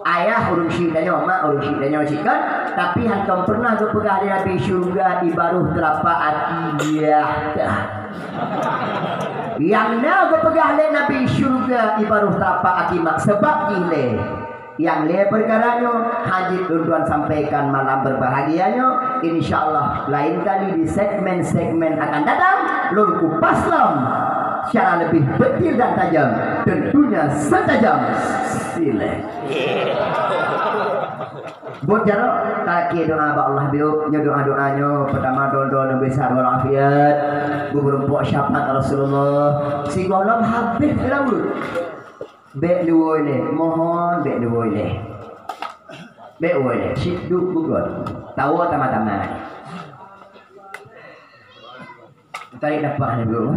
Ayah urung syidanya, mak urung syidanya sikan. Tapi hantam pernah gepegah di Nabi syurga ibaruh telapak akiyah. Yang na gepegah di Nabi syurga ibaruh telapak akimah. Sebab gile. Yang le perkaranya haji tuan sampaikan malam berbahagianya. InsyaAllah lain kali di segmen-segmen akan datang lalu kupaslam secara lebih detail dan tajam, tentunya setajam sile. Buat jarak kaki doa Allah biu nya doa-doanya pertama doa besar walafiat beberapa syafaat Rasulullah si golong habis lalu bek dua ini mohon bek dua ini bek dua ini siduk bukan tahu tama-tama tadi dapat ni bro.